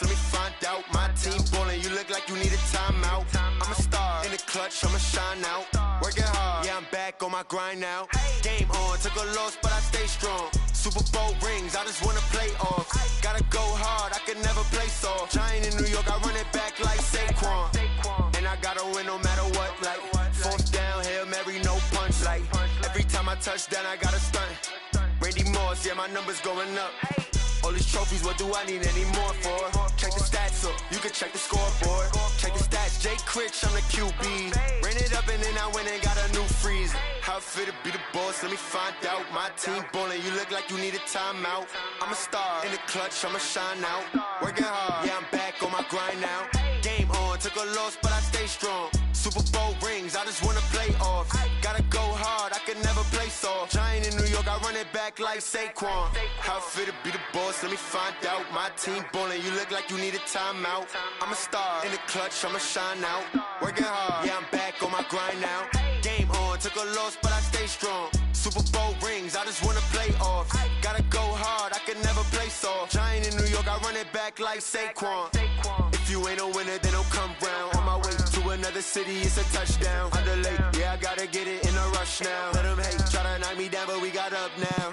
Let me find out. My team ballin', you look like you need a timeout. I'm a star in the clutch, I'ma shine out. Working hard, yeah, I'm back on my grind now. Game on, took a loss, but I stay strong. Super Bowl rings, I just wanna play off. Gotta go hard, I can never play soft. Giant in New York, I run it back like Saquon. And I gotta win no matter what, like fourth down, Hail Mary, no punch. Like every time I touch down, I gotta stunt. Randy Moss, yeah, my numbers going up. All these trophies, what do I need any more for? Check the stats up, you can check the scoreboard. Check the stats, Jay Critch, I'm the QB. Ran it up and then I went and got a new freeze. How it feel to be the boss, let me find out. My team ballin', you look like you need a timeout. I'm a star, in the clutch, I'ma shine out. Working hard, yeah, I'm back on my grind now. Game on, took a loss, but I stay strong. Super Bowl rings, I just wanna play off. Gotta go hard, I can never play soft. Giant in New York, I run it back like Saquon. How it feel to be the boss, let me find out. My team ballin', you look like you need a timeout. I'm a star, in the clutch, I'ma shine out. Working hard, yeah, I'm back on my grind now. Game on, took a loss, but I stay strong. Super Bowl rings, I just wanna play off. Gotta go hard, I can never play soft. Giant in New York, I run it back like Saquon. If you ain't a winner, then don't come round. On my way to another city, it's a touchdown. Underlay, yeah, I gotta get it in a rush now. Let them hate, try to knock me down, but we got up now.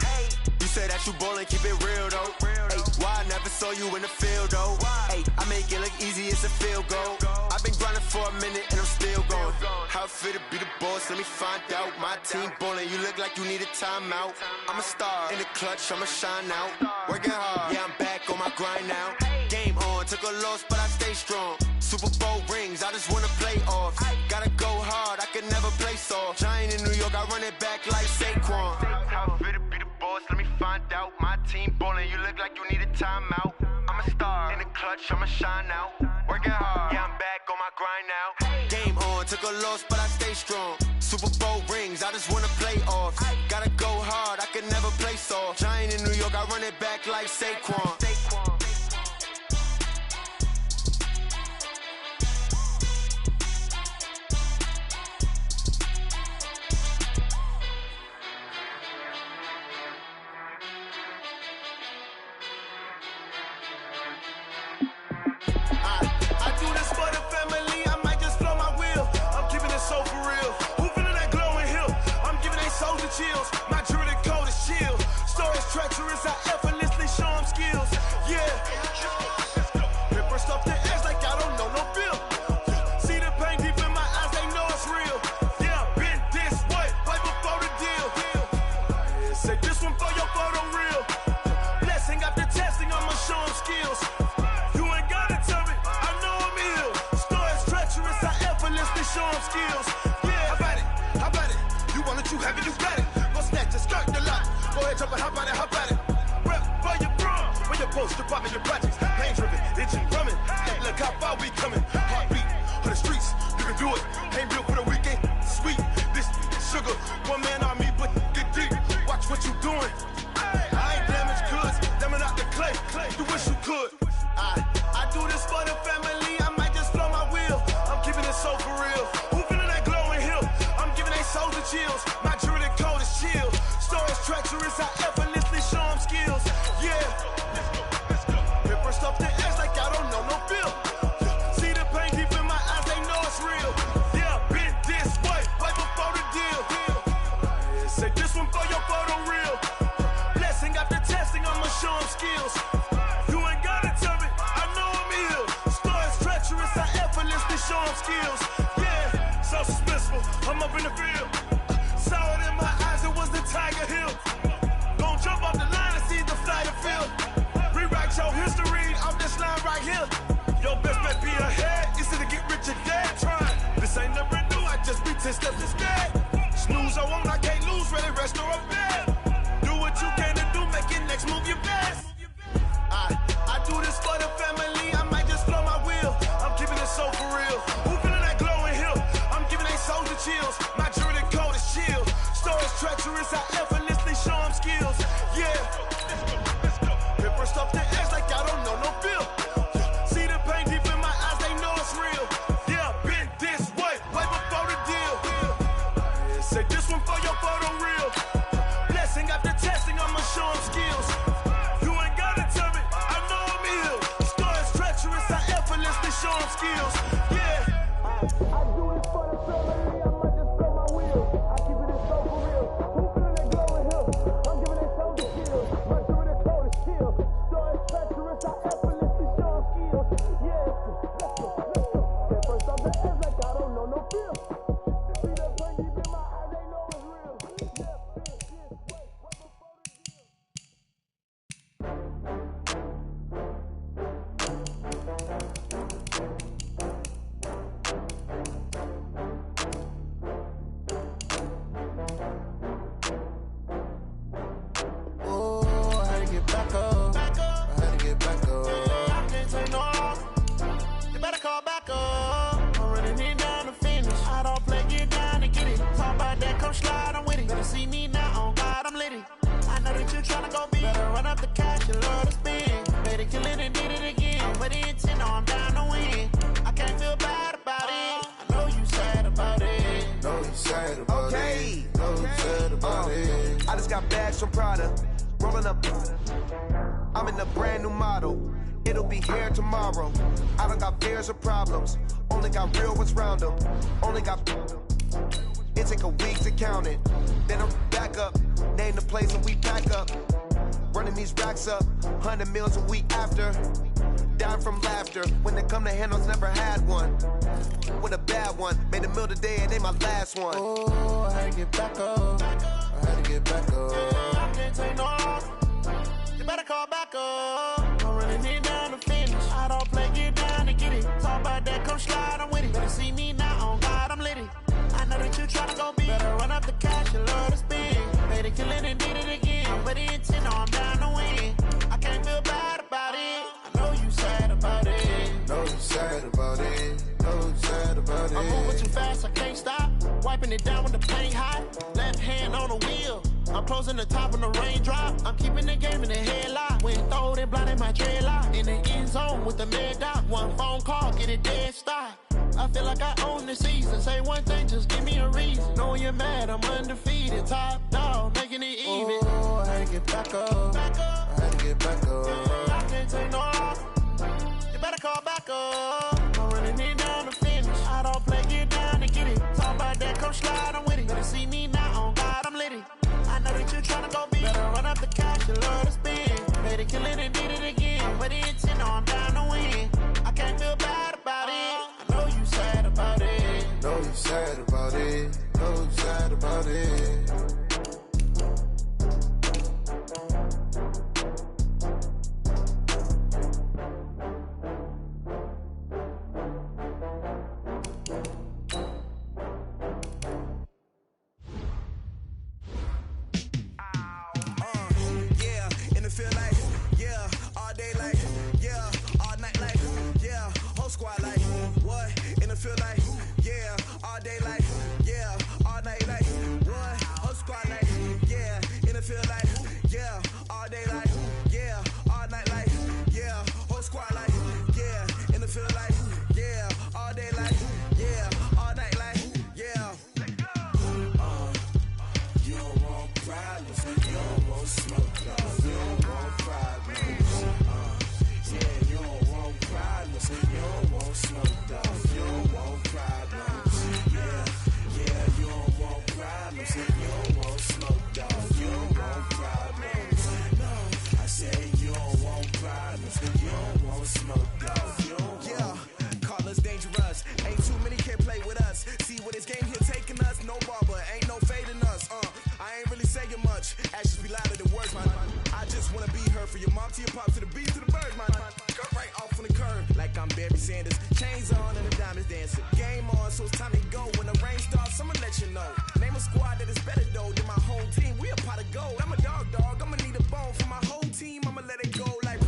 You said that you ballin', keep it real though. Ay, why I never saw you in the field though? Ay, I make it look easy, it's a field goal. I've been grinding for a minute and I'm still going. How it feel to be the boss, let me find out. My team ballin', you look like you need a timeout. I'm a star, in the clutch, I'ma shine out. Working hard, yeah, I'm back on my grind now. Game on, took a loss, but I stay strong. Super Bowl rings, I just wanna play off. Gotta go hard, I can never play soft. Giant in New York, I run it back like Saquon. How it feel to be the boss, let me find out. My team ballin', you look like you need a timeout. I'm a star, in the clutch, I'ma shine out. Working hard, yeah, I'm back on my grind now. Game on, took a loss, but I stay strong. Super Bowl rings, I just wanna play off. Gotta go hard, I can never play soft. Giant in New York, I run it back like Saquon. So for real, who feelin' that glowing hill? I'm giving they soldier chills. My jewelry code is chill. Stories treacherous, I effortlessly show them skills. Yeah, paper stuff to edge like I don't know no bill. See the pain deep in my eyes, they know it's real. Yeah, been this way, right before the deal. Say this one for your photo real. Blessing after testing, I'ma show them skills. You ain't gotta tell me, I know I'm ill. Stories treacherous, I effortlessly show them skills. Yeah, how about it? You want it, you have it, you got it. Go snatch it, skirt the lot. Go ahead, jump it, how about it? Rep for your bro, when your poster popping your projects. Pain driven, itching, drumming. Hey, look how far we coming. Heartbeat on the streets, you can do it. Ain't built for the weekend, sweet. This sugar, one man army, but get deep. Watch what you doing. I ain't damaged goods, damn it out the clay. You wish you could. I do this for the family, I might just blow my wheel. I'm keeping it so for real. Who feelin' that glowing hill? I'm giving they soldier chills. My jewelry code is chill. Stories treacherous, I effortlessly show them skills. Yeah, paper stuff to edge like I don't know no bill. See the pain deep in my eyes, they know it's real. Yeah, been this way, right before the deal. Say this one for your photo real. Blessing after testing, I'ma show them skills. You ain't gotta tell me, I know I'm ill. Stories treacherous, I effortlessly show them skills. Yeah, so suspenseful, I'm up in the field. Saw it in my eyes, it was the Tiger Hill. Gon' jump off the line and see the flight of field. Rewrite your history off this line right here. Your best bet be ahead, easy to get rich or dead trying. This ain't never new, I just be 10 steps instead. Snooze, I won't, I can't lose, ready, rest or a bed. Do what you can to do, make it next move your best. I do this for the family, I might just blow my wheel. I'm keeping it so for real. Who feelin' that glowing hill? I'm giving they soldier chills. My jewelry code is chill. Stories treacherous, I effortlessly show them skills. Yeah, paper stuff to edge like I don't know no bill. See the pain deep in my eyes, they know it's real. Yeah, been this way, right before the deal. Say this one for your photo real. up the cash, you love to spend. Better kill it and did it again. But the intent, no, I'm down to win. I can't feel bad about it. I know you sad about it. Know you sad about it. Know you sad about it. I just got bags from Prada. Rolling up. I'm in a brand new model. It'll be here tomorrow. I don't got fears or problems. Only got real ones round them. Only got. It take a week to count it. Then I'm back up. Name the place and we pack up. Running these racks up. 100 meals a week after. Dying from laughter. When they come to handles, never had one. With a bad one. Made a meal today and they my last one. Oh, I had to get back up. I had to get back up. Yeah, I can't take no loss. You better call back up. I'm running it down to finish. I don't play, get down to get it. Talk about that, come slide, I'm with it. Better see me now, on God, I'm lit it. I know that you tryna go big. Better run up the cash, you love to spend. Made it, kill it, and did it again. But the intent, no, I'm down to win. I can't feel bad about it. I know you sad about it. Know you sad about it. Know you sad about it. I'm moving too fast, I can't stop. Wiping it down with the paint hot. Left hand on the wheel. I'm closing the top when the raindrop. I'm keeping the game in the headlock. When throwed and blinded my dreadlock. In the end zone with the mad dot. One phone call, get it dead stop. I feel like I own the season. Say one thing, just give me a reason. Knowing you're mad, I'm undefeated. Top dog, making it even. Oh, I had to get back up. I had to get back up. I can't take no loss. You better call back up. I'm running it down to finish. I don't play, get down to get it. Talk about that, come slide, I'm with it. Better see me now, on God, I'm lit it. I know that you tryna go big. Better run up the cash, you love to spend. Made it, kill it, and did it again. But the intent, no, I'm down to win. I can't feel bad about it. I know you sad about it. Know you sad about it. Know you sad about it. Squad like, what? In the field like, yeah, all day like, yeah, all night like, what? Whole squad like, yeah, in the field like, yeah, all day like, yeah, all night like, yeah, whole squad like, yeah, in the field like, yeah, all day like, yeah, all night like, yeah. You don't want problems, you don't want smoke, you don't want problems, yeah, you don't want problems, you don't want smoke, dog, you don't want problems, yeah, you don't want problems, you don't want smoke, dog, you don't want problems, no, I say you don't want problems, you don't want smoke, dog, you don't want. Yeah, call us dangerous, ain't too many can play with us, see what this game here taking us, no barber, ain't no fading us, I ain't really saying much, actions be louder than words, man, I just wanna be heard for your mom to your pop to the beat to the bird, man, cut right off on the curb, like I'm Barry Sanders, chains on and the diamonds dancing, game on, so it's time to go, when the rain starts, I'ma let you know, name a squad that is better though than my home team, we a pot of gold, I'm a dog, I'ma need a bone for my whole team, I'ma let it go like,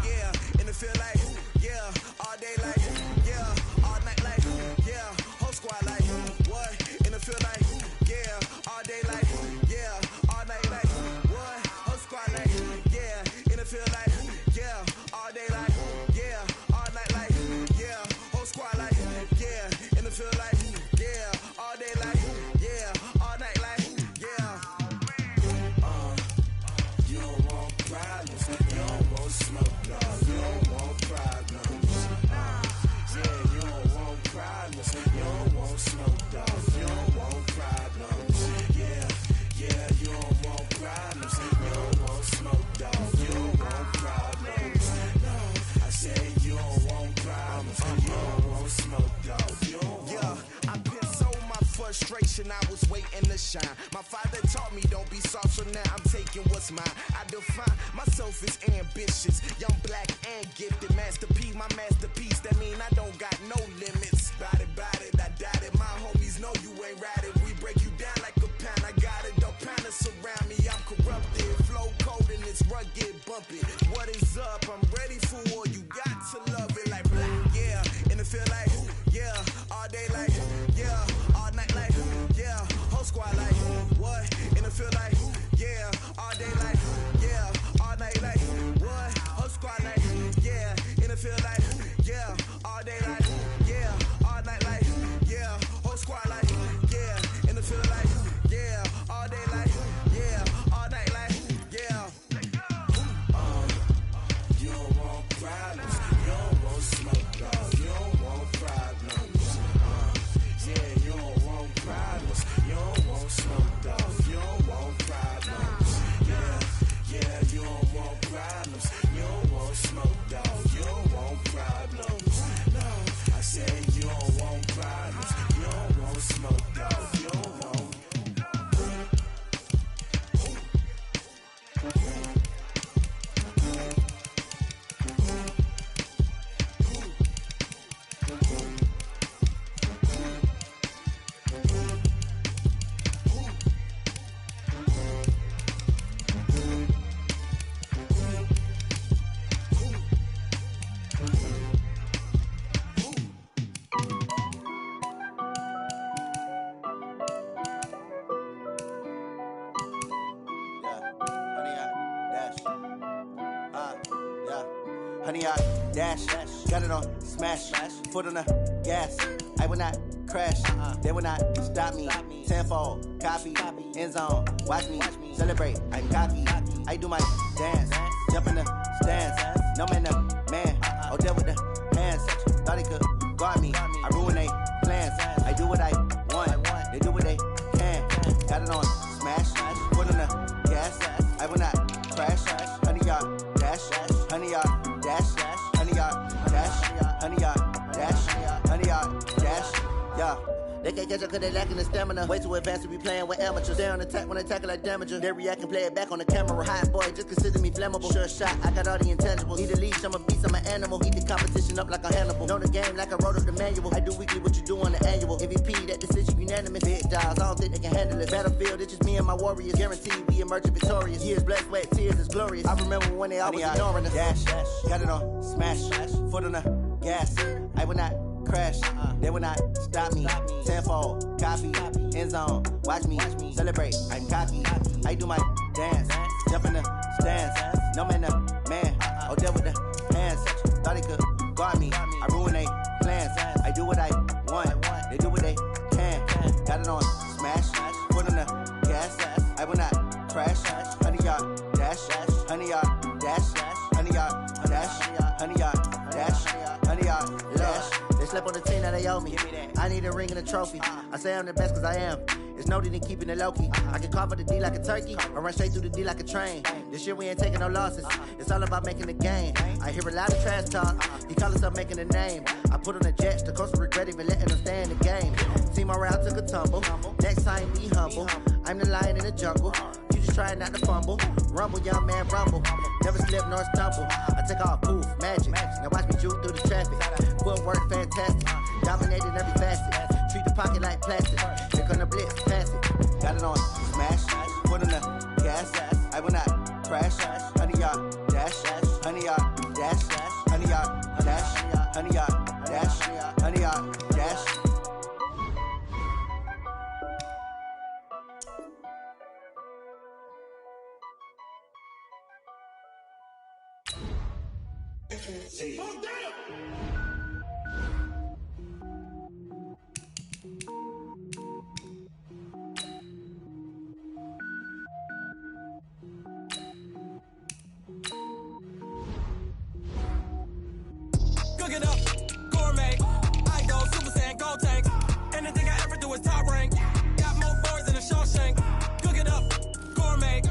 yeah, in the field like, yeah, all day like, yeah, all night like, yeah, whole squad like, what, in the field like, yeah, all day like, yeah, all night like, what, whole squad like, yeah, in the field like, yeah, all day like, yeah, all night like, yeah, whole squad like, yeah, in the field like, yeah, all day like, yeah, all night like, yeah. You don't want problems, you don't want smoke, no, you don't want problems. Yeah, you don't want problems, you don't want smoke, dog, you don't want problems. Yeah, you don't want problems, you don't want smoke, dog, you don't want problems. No, I say you don't want problems, you don't want smoke, dog, you don't want. Yeah, I've been so my frustration, I was waiting to shine. My father taught me don't be soft, so now I'm taking what's mine. I define myself as ambitious, young, black, and gifted. Master P, my masterpiece, that mean I don't got no limits. Bout it, I doubt it. My homies know you ain't ratted. We break you down like a pound. I got it, don't pound us around me. I'm corrupted, flow cold and it's rugged, bumpy. What is up? I'm ready for war. You got to love it like black. Yeah, in the field like, yeah, all day like, yeah, all night like, yeah, whole squad like, what? In the field like, yeah, all day like, yeah, all night like, want problems. You don't want smoke, dog. You don't want problems. Yeah, you don't want problems. You don't want smoke, dog. You don't want problems. Yeah, you don't want problems. You don't want smoke, dog. You don't want problems. No, I said you don't want problems. You don't want smoke, dog. You don't want. Honey, I dash, got it on smash, foot on the gas. I will not crash, they will not stop me. Tenfold, copy, end zone, watch me celebrate. I'm cocky, I do my dance, jump in the stands. No man, the man, oh, there with the hands. Thought he could guard me, I ruin they plans. I do what I want, they do what they can. Got it on smash, foot on the gas. I will not crash, honey, y'all dash, honey, y'all. Dash, honey, y'all, dash, honey, y'all, dash, honey, y'all, dash, yeah. They can't catch up cause they lacking the stamina. Way too advanced to be playing with amateurs. Stay on attack when I tackle like damager. They react and play it back on the camera. Hot boy, just consider me flammable. Sure shot, I got all the intangibles. Need a leash, I'm a beast, I'm an animal. Eat the competition up like a Hannibal. Know the game like I wrote up the manual. I do weekly what you do on the annual. MVP, that decision unanimous. Big dogs, I don't think they can handle it. Battlefield, it's just me and my warriors. Guaranteed we emerge victorious. Years, blood, sweat, tears, it's glorious. I remember when they always ignoring us. Dash, got it on smash, foot on the gas. I will not crash, they will not stop me. Tenfold, copy, end zone, watch me celebrate. I'm cocky, I do my dance, jump in the stands. No man, the man, oh, there with the hands. Thought he could guard me, I ruin they plans. I do what I want, they do what they can. Got it on smash, foot on the gas. I will not crash, honey, y'all dash, honey, y'all dash, honey, y'all dash, honey, y'all dash, honey, y'all dash. They slept on the team that they owe me. I need a ring and a trophy. I say I'm the best cause I am. It's no need in keeping it low-key. I can carve up the D like a turkey or run straight through the D like a train. This year we ain't taking no losses. It's all about making the game. I hear a lot of trash talk. He call himself making a name. I put on the jets. The coach will regret even letting them stay in the game. Team morale took a tumble. Next time be humble. I'm the lion in the jungle. You just try not to fumble. Rumble, young man, rumble. Never slip nor stumble. I take off, poof, magic. Now watch me juke through the traffic. Footwork fantastic. Dominated every facet. Treat the pocket like plastic. Here come the blitz, pass it. Got it on smash, foot on the gas. I will not crash, honey, y'all dash, honey, y'all dash, honey, y'all dash, honey, y'all dash, honey, y'all dash. Oh, damn! Cook it up, gourmet. I go Super Saiyan, gold tank. Anything I ever do is top rank. Got more boards than a Shawshank. Cook it up, gourmet.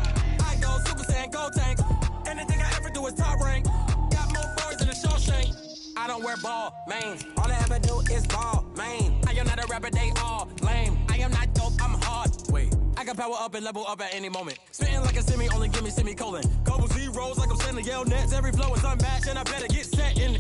I go Super Saiyan, gold tank. Anything I ever do is top rank. Got more boards than a Shawshank. I don't wear ball mains. All I ever do is ball main. I am not a rapper, they all lame. I am not dope, I'm hard. Wait, I can power up and level up at any moment. Spitting like a semi, only give me semicolon. Couple zeros like I'm sending yell nets. Every flow is unmatched and I better get set in.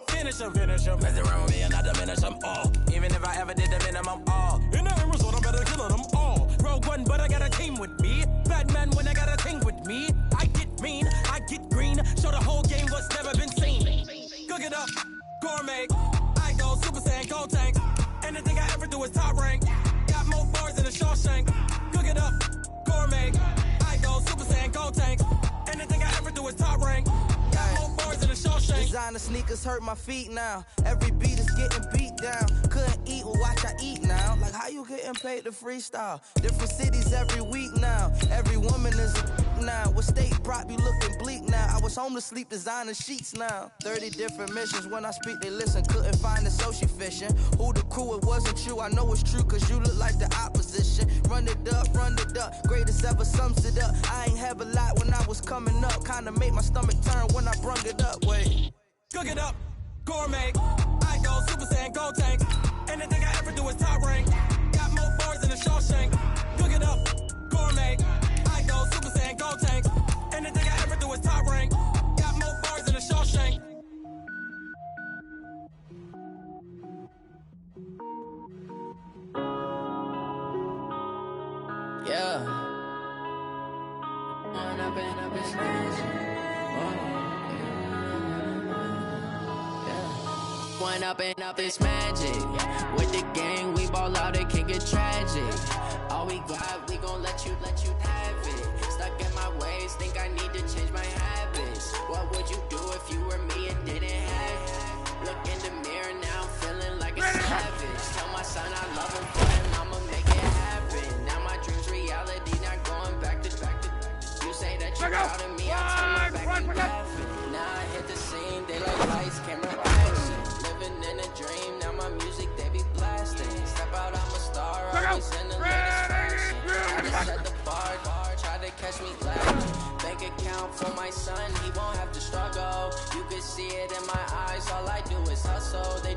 Finish them. Mess around with me and I diminish them all. Even if I ever did the minimum all. In the end result, I better kill them all. Rogue One, but I got a team with me. Batman when I got a thing with me. I get mean, I get green. Show the whole game what's never been seen. Cook it up, gourmet. I go Super Saiyan, gold tank. Anything I ever do is top rank. Got more bars than a Shawshank. Cook it up, gourmet. I go Super Saiyan, gold tank. Anything I ever do is top rank. Got more bars than a Shawshank. Designer sneakers hurt my feet now. Every beat is getting beat down. Couldn't eat, well watch I eat now. Like how you getting paid to freestyle? Different cities every week now. Every woman is a now. With state prop, you looking bleak now. I was home to sleep, designer sheets now. 30 different missions. When I speak, they listen. Couldn't find the social fishing. Who the crew, it wasn't you. I know it's true, cause you look like the opposition. Run it up, greatest ever sums it up. I ain't have a lot when I was coming up. Kinda made my stomach turn when I brung it up. Wait. Cook it up, gourmet. I go Super Saiyan, gold tank. Anything I ever do is top rank. Got more bars than a Shawshank. Cook it up, gourmet. I go Super Saiyan, gold tank. Anything I ever do is top rank. Got more bars than a Shawshank. Yeah. Up is magic. One up and up is magic. With the gang, we ball out, it can get tragic. All we got, we gon' let you have it. Stuck in my ways, think I need to change my habits. What would you do if you were me and didn't have it? Look in the mirror now, feeling like a savage. Tell my son I love him for him, I'ma make it happen. Now my dream's reality, not going back to. You say that you're proud of me, I turn my back and laughing. Now I hit the scene, they like lights, camera, action. Living in a dream, now my music they be blasting. Step out, I'm a star, always in the latest fashion. I just set the bar, try to catch me laughing. Bank account for my son, he won't have to struggle. You can see it in my eyes, all I do is hustle. They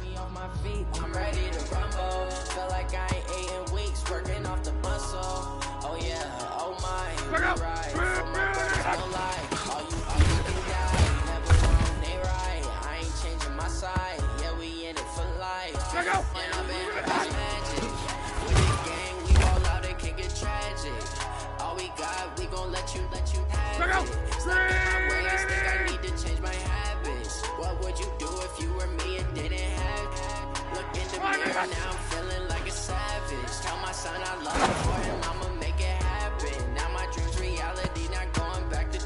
me off my feet, I'm ready to rumble. Feel like I ain't ate in weeks, working off the muscle. Oh yeah, oh my, you right. For my personal life, all you can die. Never wrong, they right. I ain't changing my side. Yeah, we in it for life. And I've been magic. With the gang, we all out, it can get tragic. All we got, we gon' let you have it. Stuck in my ways, think I need to change my habits. What would you do if you were me and didn't have it? Look in the mirror now, I'm feeling like a savage. Tell my son I love him for him, I'ma make it happen. Now my dream's reality, not going back to.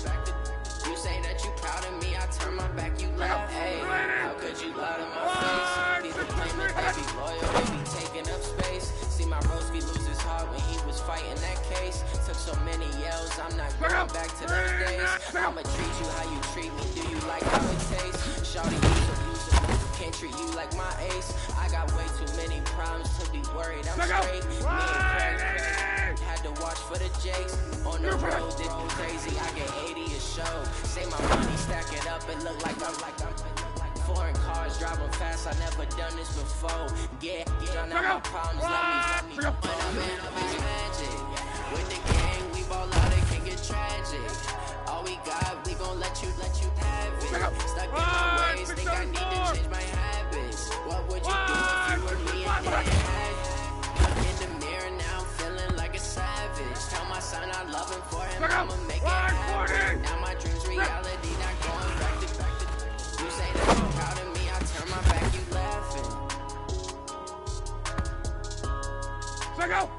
You say that you proud of me, I turn my back, you laugh. Hey, how could you lie to my face? People claim that they be loyal, they be taking up space. See my Roski lose his heart when he was fighting that case. Took so many yells, I'm not going back to those days. I'ma treat you how you treat me, do you like how it tastes? Shawty, use a can't treat you like my ace. I got way too many problems to be worried, I'm straight. Me and Craig had to watch for the Jakes. On the road, this crazy, I get 80 a show. Say my money, stack it up, it look like I'm foreign cars, driving fast, I never done this before. Get drown out my problems, let me. When I'm in up is magic. With the gang, we ball out, it can get tragic. All we got, we gon' let you have it. Stuck in my ways, think I need to change my habits. What would you do if you were me and didn't have it? Look in the mirror now, I'm feeling like a savage. Tell my son I love him for him, I'ma make it happen. Now my dream's reality, not going back to. You say that you're proud of me, I turn my back, you laughing. Let go!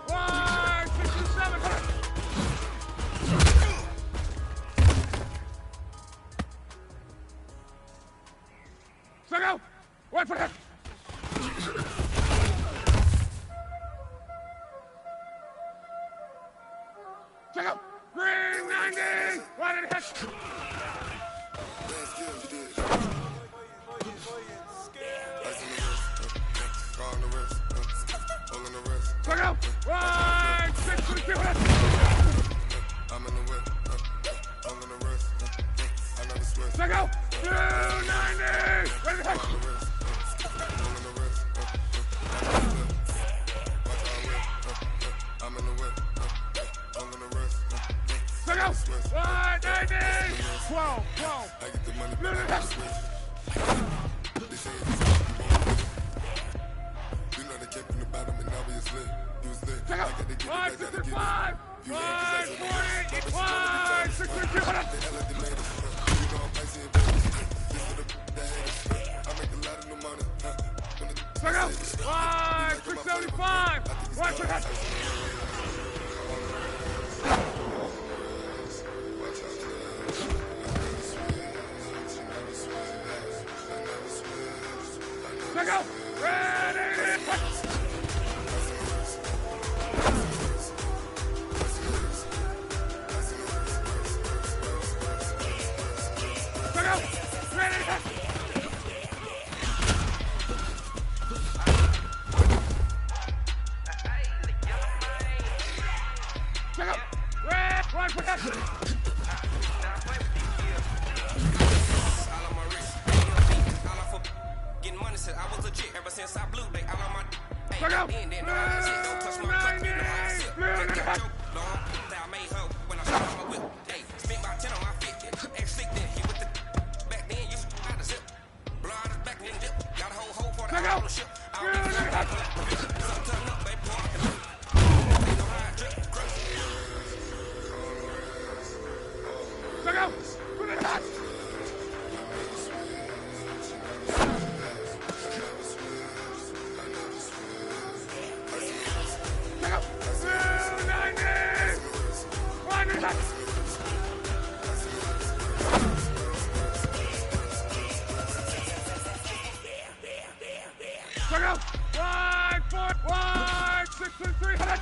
1, 6, 7, come on! Let go! Wait for that! Let go! Green 90! Right in the head! Check out! 1, 6, 2, I'm in the whip, all in the wrist, I never switch. Check out! 290! Ready to hit! I'm in the whip, all in the wrist. Check out! 190! 12. I get the money back, I switch. They say you know they kept in the bottom and obviously he was lit. I gotta get it, I gotta get it. 540, 562. You know I'm icy and baby. This for the haters. I make a lot of new money. Check out. 575. Watch your head. Check out. Ready. Check out. Red, right protection. Getting money since I was legit. Ever since I blew, they all on my. Check out. Don't touch my cup, you know how I sip. That got joke long. That I made her when I shot on my whip. Hey, spent about 10 on my fit. Ex-sick then he with the. Back then you out of zip. Blow out his back then dip. Got a whole hole for the whole ship. I don't need to some turn up, they pour. They know how I drip. Check out. To the top. Check out. 290. 100. Check out. 5, 4, 5, 6, 300.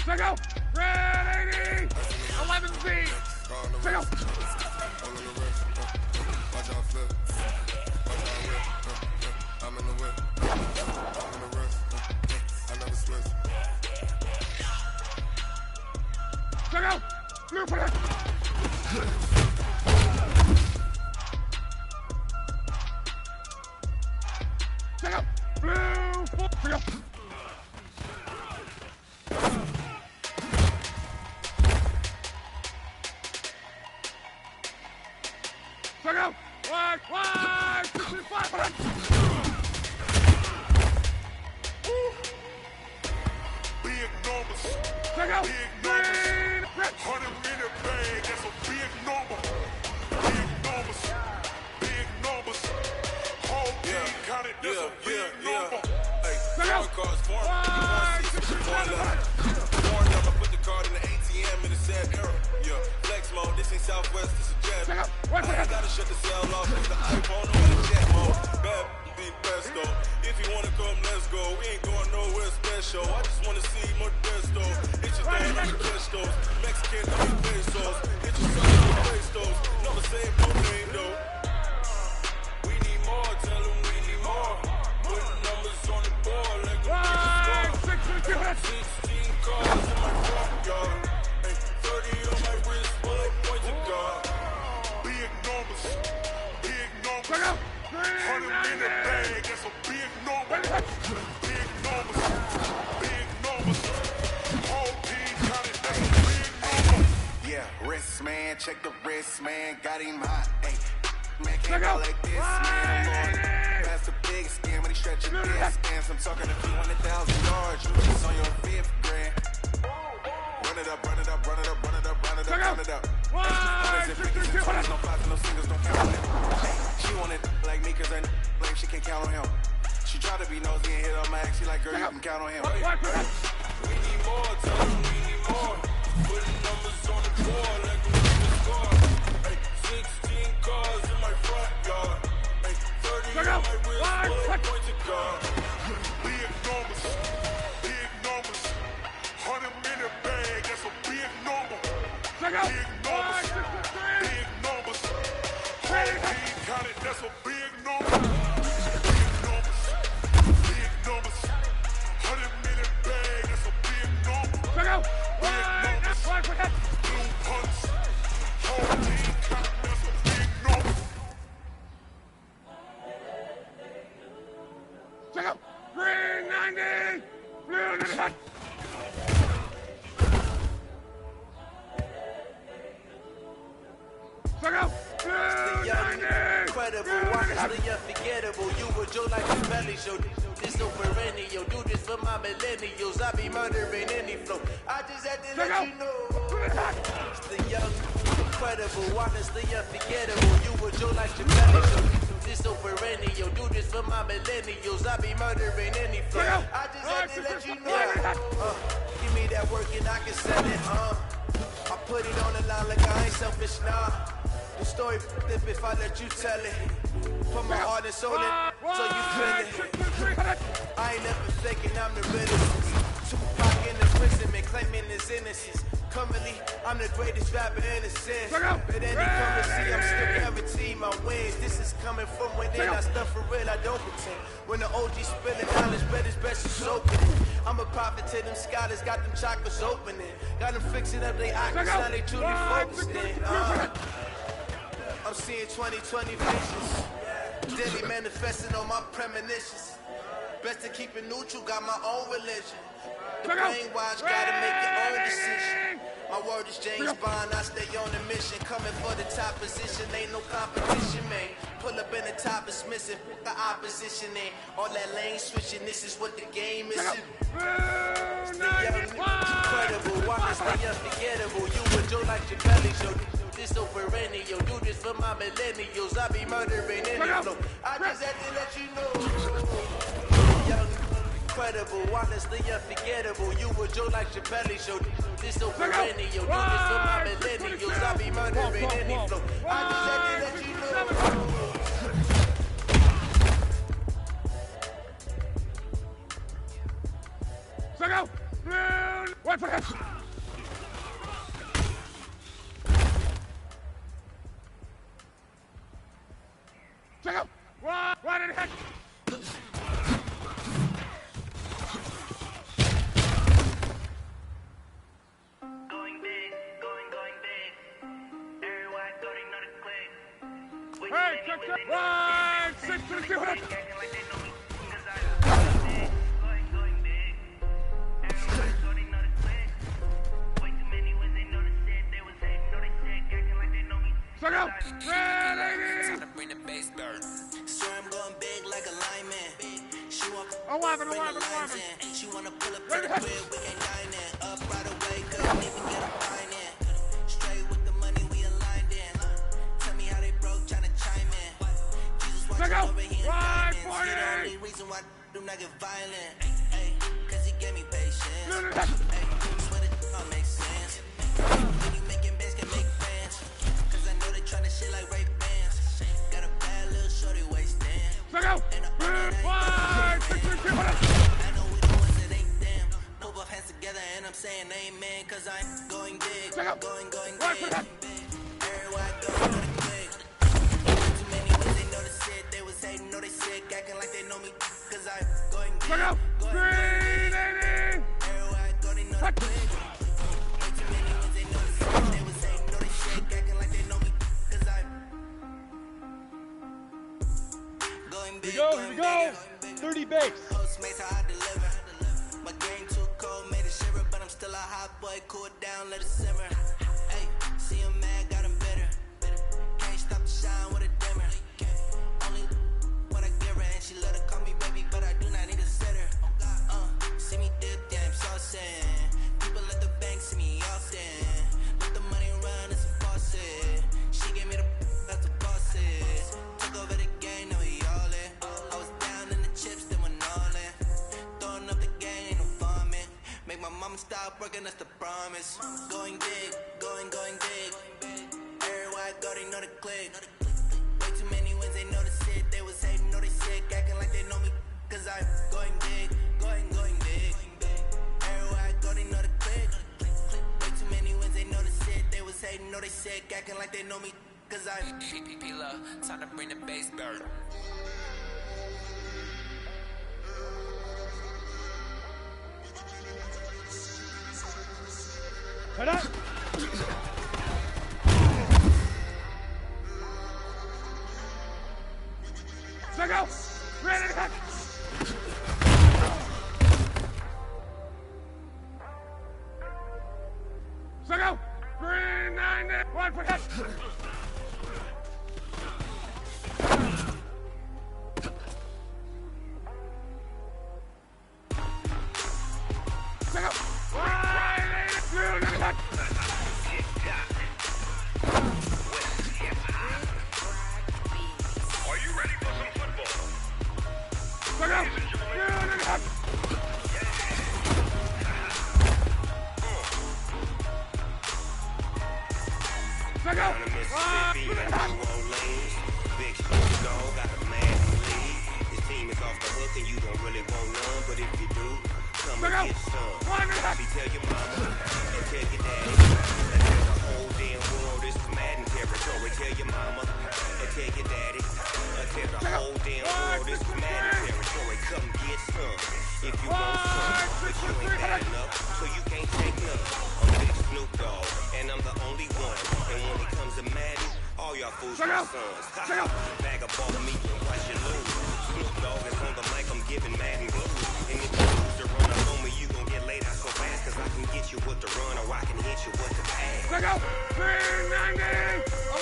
Check out. Red 80. 11 feet. Check out. I'm in the whip. I'm in the rest. I never switch. Check out. Blue protect. Check out. Blue. Check out. Check out. 5, 65. Big numbers. Check out. Big numbers. 100-minute bag. That's a big number. Big numbers. Big numbers. Whole team counted. That's a big number. Hey, Check out. cards for me. 5, 65. Born number, put the card in the ATM in a sad era. Yeah, flex mode. This ain't Southwest, this is Jet. Check out. I ain't gotta shut the cell off. It's the iPhone or the jet mode. Bad be the best though. If you wanna come, let's go. We ain't going nowhere special. I just wanna see more best though. It's your thing, I'm the best those. Mexican, I'm the pesos. It's your son, I'm the pesos. Never say no name though. We need more, tell them we need more. Put numbers on the board like a 16 cars in my front yard. 30 on my wrist, bullet point to God. Big numbers. Big numbers. Check out. 100-minute bag. That's a big number. Big numbers. Big numbers. Whole team counted. That's a big number. Yeah, wrist man, check the wrist man, got him hot. Hey, man Check can't go out. like this, man. I'm on past the biggest scam when he stretching this scams. I'm talking a few 100,000 yards. You just on your 5th grand. Run it up, run it up, run it up, run it up, run it up, run it up. No fives and no singles, don't count on it. Hey, she want it like me cause I like she can't count on him. She try to be nosy and hit on my ex. She like, girl, you can count on him. We need more, tell them we need more. Putting numbers on the board like a winning score. Hey, 16 cars in my front yard. Hey, 30 on my wrist, bullet point to God. Big numbers. Big numbers. 100-minute bag. That's a big number. Check out. Big numbers. Big numbers. Whole team counted. That's a big number. Big numbers. Big numbers. 100-minute bag. That's a big number. Check out. Big numbers. Blue punts. Whole team counted. That's a big number. Check out. 390. Blue 90. Check out. Blue 90. Incredible, honestly unforgettable. You were Joe like the belly show. This so perennial. Do this for my millennials. I be murdering any flow. I just had to let you know. It's the young, incredible, honestly unforgettable. You were Joe like the belly show. This so perennial. Do this for my millennials. I be murdering any flow. I just had to let you know. Give me that work and I can sell it. I put it on the line like I ain't selfish, nah. The story flip if I let you tell it. Put my heart and soul in, so you feel it. I ain't never faking, I'm the realest. Tupac in the prison, man, claiming his innocence. Currently I'm the greatest rapper in a sense. But any currency, I'm still guaranteed my wins. This is coming from within. I stuff for real, I don't pretend. When the OG spilling knowledge, bet it's best you soak it. I'm a prophet to them scholars, got them chakras opening. Got them fixing up they eyes, now they truly focused in. I'm seeing 2020 visions. Daily manifesting on my premonitions. Best to keep it neutral, got my own religion. The brainwash gotta make your own decision. My word is James Bond, I stay on a mission. Coming for the top position, ain't no competition, man. Pull up in the top is missing, the opposition ain't. All that lane switching, this is what the game is. Stay incredible, why stay unforgettable? You would Joe like your belly show. This so perennial, do this for my millennials. I be murdering any flow. I just had to let you know. Young, incredible, honestly unforgettable. You would Joe like your belly show. This so perennial, do this for my millennials. I be murdering any flow. I just had to let you know. One for him. Check out. One and a head. Going big, going big. Everyone going know the click. Hey, check that. 1, 6 to the 200. Check out. Time to bring the bass burn. Swear I'm going big like a lineman. She want bring the lines in. She wanna pull up to the crib, we ain't dining. Up right away, couldn't even get a fine in. Straight with the money, we aligned in. Tell me how they broke, tryna chime in. Jesus watching over here in diamonds. He the only reason why do not get violent. Ay, cause he gave me patience. Ay, swear that all makes sense. When you making bands, can make fans. Tryna shit like Ray Bans. Got a bad little shorty wasting. Check out. 1, 6 to the 200. I know we the ones that ain't them. Put both hands together and I'm saying amen. Cause I'm going big. Going big. Everywhere I go, know the click. Too many ways they know the shit. They was hating, know they sick. Acting like they know me. Cause I'm going big. Check out. 380. Everywhere I go, they know the click. Too many ways they know the shit. They was hating, know they sick. Acting like they know me. Here we go. 30 bakes. Postmates how I deliver. My game too cold, made it shiver, but I'm still a hot boy. Cool it down, let it simmer. Hey, see him mad, got him bitter. Can't stop the shine with a dimmer. Only what I give her, and she let her call me baby, but I do not need a sitter. See me dip, yeah, I'm saucing. People at the bank see me often. Let the money run, it's a faucet. She gave me the that's the bosses. Took over the game, now we all in. I was down in the chips, then went all in. Throwing up the game, ain't no farming. Make my mama stop working, that's the promise. Going big, going big. Everywhere I go, they know the click. Way too many wins, they know the shit. They was hating, know they sick, acting like they know me. Cause I'm going big, going big. Everywhere I go, they know the click. Way too many wins, they know the shit. They was hating, know they sick, acting like they know me. Cause I'm love, time to bring the bass burn. Cut up. Check out. Ready to hit. Check out. 390. 1 for hit. Check out. 180. Are you ready for some football? Check out. Check out. Mississippi, got 2 old lanes. Big Snoop Dogg got a man in the lead. This team is off the hook and you don't really want none. But if you do, come and get some. Happy tell your mama and tell your daddy. your mama, and tell your daddy, tell the whole damn world this is Madden territory. Come get some if you want some, but you ain't bad enough, so you can't take none. I'm Big Snoop Dogg, and I'm the only one. And when it comes to Madden, all y'all fools my sons. Bag of ball meat and watch you lose. Snoop Dogg is on the mic, I'm giving Madden blues. And if you lose to run up on me, you gon' get laid out so fast, cause I can get you with the run or I can hit you with the pass. Check out 390,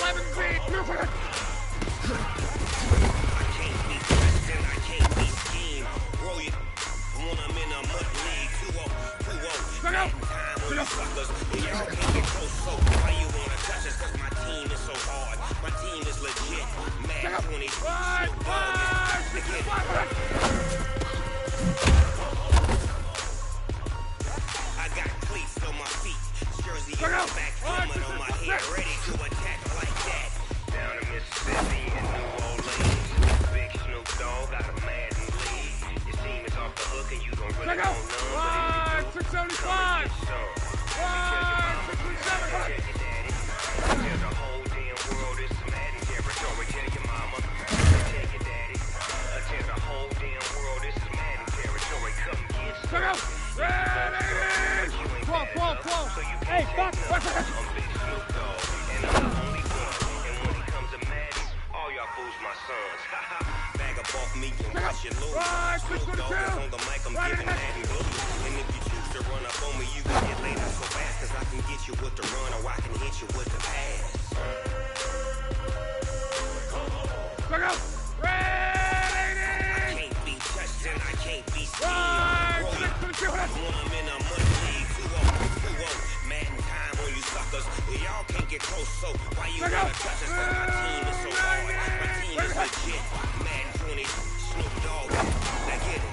11 feet, new for it. I can't be dressed and I can't be schemed. Roll you when I'm in a mud league. 2-0, 2-0. Check out. Time on you suckers. Y'all can't get close, so why you wanna touch us? Cause my team is so hard. My team is legit. Mad 20. I got cleats on my feet. Jersey on my back, helmet on my head. Ready to attack like that. Down in Mississippi and New Orleans. Big Snoop Dogg got a Madden lead. Your team is off the hook and you don't really want none. But if you do, 675. tell the whole damn world it's Madden territory. Tell your mama, tell your daddy. Tell the whole damn world this is Madden territory. Come get some. Check out 380. 12. Hey, fuck. I'm Big Snoop Dogg, and I'm the only one. And when it comes to Madden, all y'all fools my sons. Bag up off me and watch you lose. Snoop Dogg is on the mic, I'm giving Madden blues. And if you choose to run up on me, you can get laid out so fast, cause I can get you with the run or I can hit you with the pass. Check out 380. I can't be touched and I can't be seen. When I'm in a mud league, 2-0, Madden time on you suckers. Y'all can't get close, so why you wanna touch us? Cause my team is so hard. My team is legit. Madden 20, Snoop Dogg. Now get it.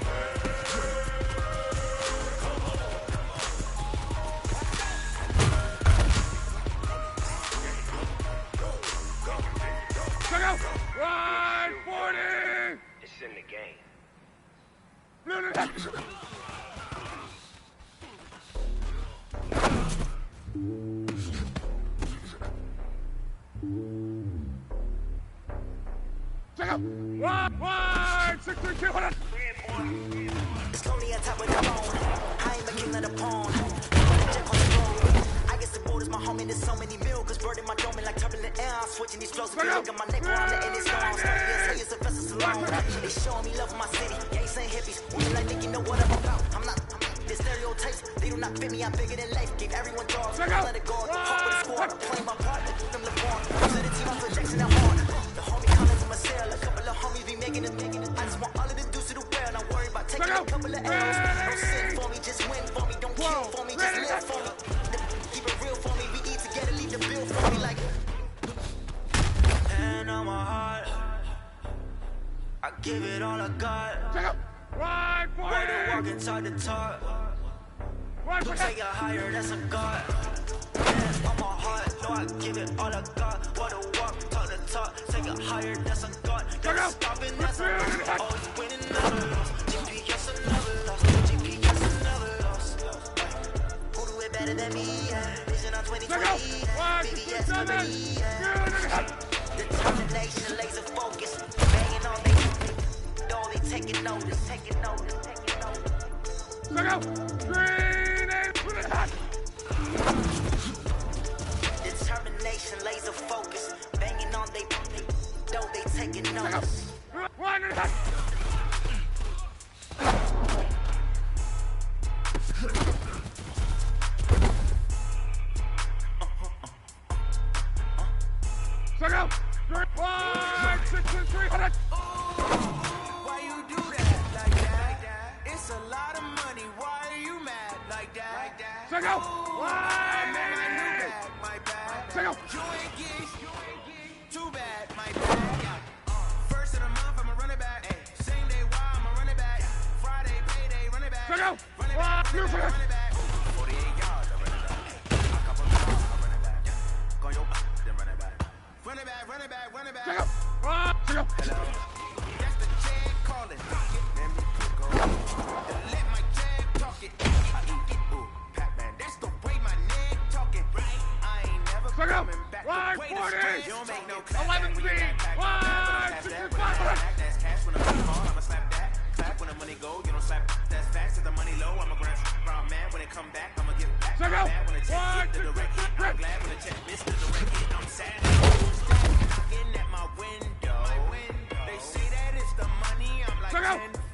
Check out 140. It's in the game. No. Check out 162. It's Tony on top of the phone. I ain't the king of the pawn. Jack on the road. I guess the board is my homie. There's so many mil, cause bird in my dome like turbulent air. I'm switching these flows. If you look at my neck, where I'm letting it storm. Say it's a vessel salon. They showing me love for my city. Gangs ain't hippies. We like think you know what I'm about. I'm not. The stereotypes, they do not fit me. I'm bigger than life. Give everyone dogs. I let it go. The pop with the squad. Playing my part. Keep them LeBron. To the team, I'm for Jackson and Horn. The homie coming from a cell. A couple of homies be making it. I just want all of the dudes to do well. Not worry about taking a couple of L's. Don't sin for me, just win for me. Don't kill for me, just live for me. Keep it real for me. We eat together, leave the bill for me like. And on my heart, I give it all I got. Way to walk inside the talk. To take it higher, that's a God. And on my heart, no, I give it all I got. Way to walk, talk the talk. Take it higher, that's a God. Never stopping, that's a God. Always winning, never lost. GPS another loss. GPS another loss. Who do it better than me? Yeah. Vision on 2020. Baby, yes, me. Yeah. Determination, laser focus. Banging on they. All they taking notice, taking notice, taking notice. Check out 380. Determination, laser focus. Banging on they. Though they taking notice. Check out 300. Why you do that like that? It's a lot of money. Why are you mad like that? Check out My bad. Check out. You ain't geeks. Too bad. My bad. First of the month, I'm a running back. Same day, why I'm a running back. Friday, payday, running back. Check out Running back. 48 yards, I'm running back. A couple yards, I'm running back. Go your then running back. Running back. Check out. Check out. Hello. That's the jag calling. Let me go. Let my jag talk it. Ooh, Pac-Man, that's the way my neck talking. I ain't never Check out. coming back. The way the 40. You don't make no clap. 11 feet. 1, 6, 5. That's cash when the money fall, I'ma slap that. Clap when the money go, you don't slap. That's fast, the money low, I'ma grab. Round man when it come back, I'ma give it back. Check out. Bad when the check hit the direct hit. I'm glad when the check missed the direct hit. I'm sad. Knocking at my window. They say that it's the money. I'm like 10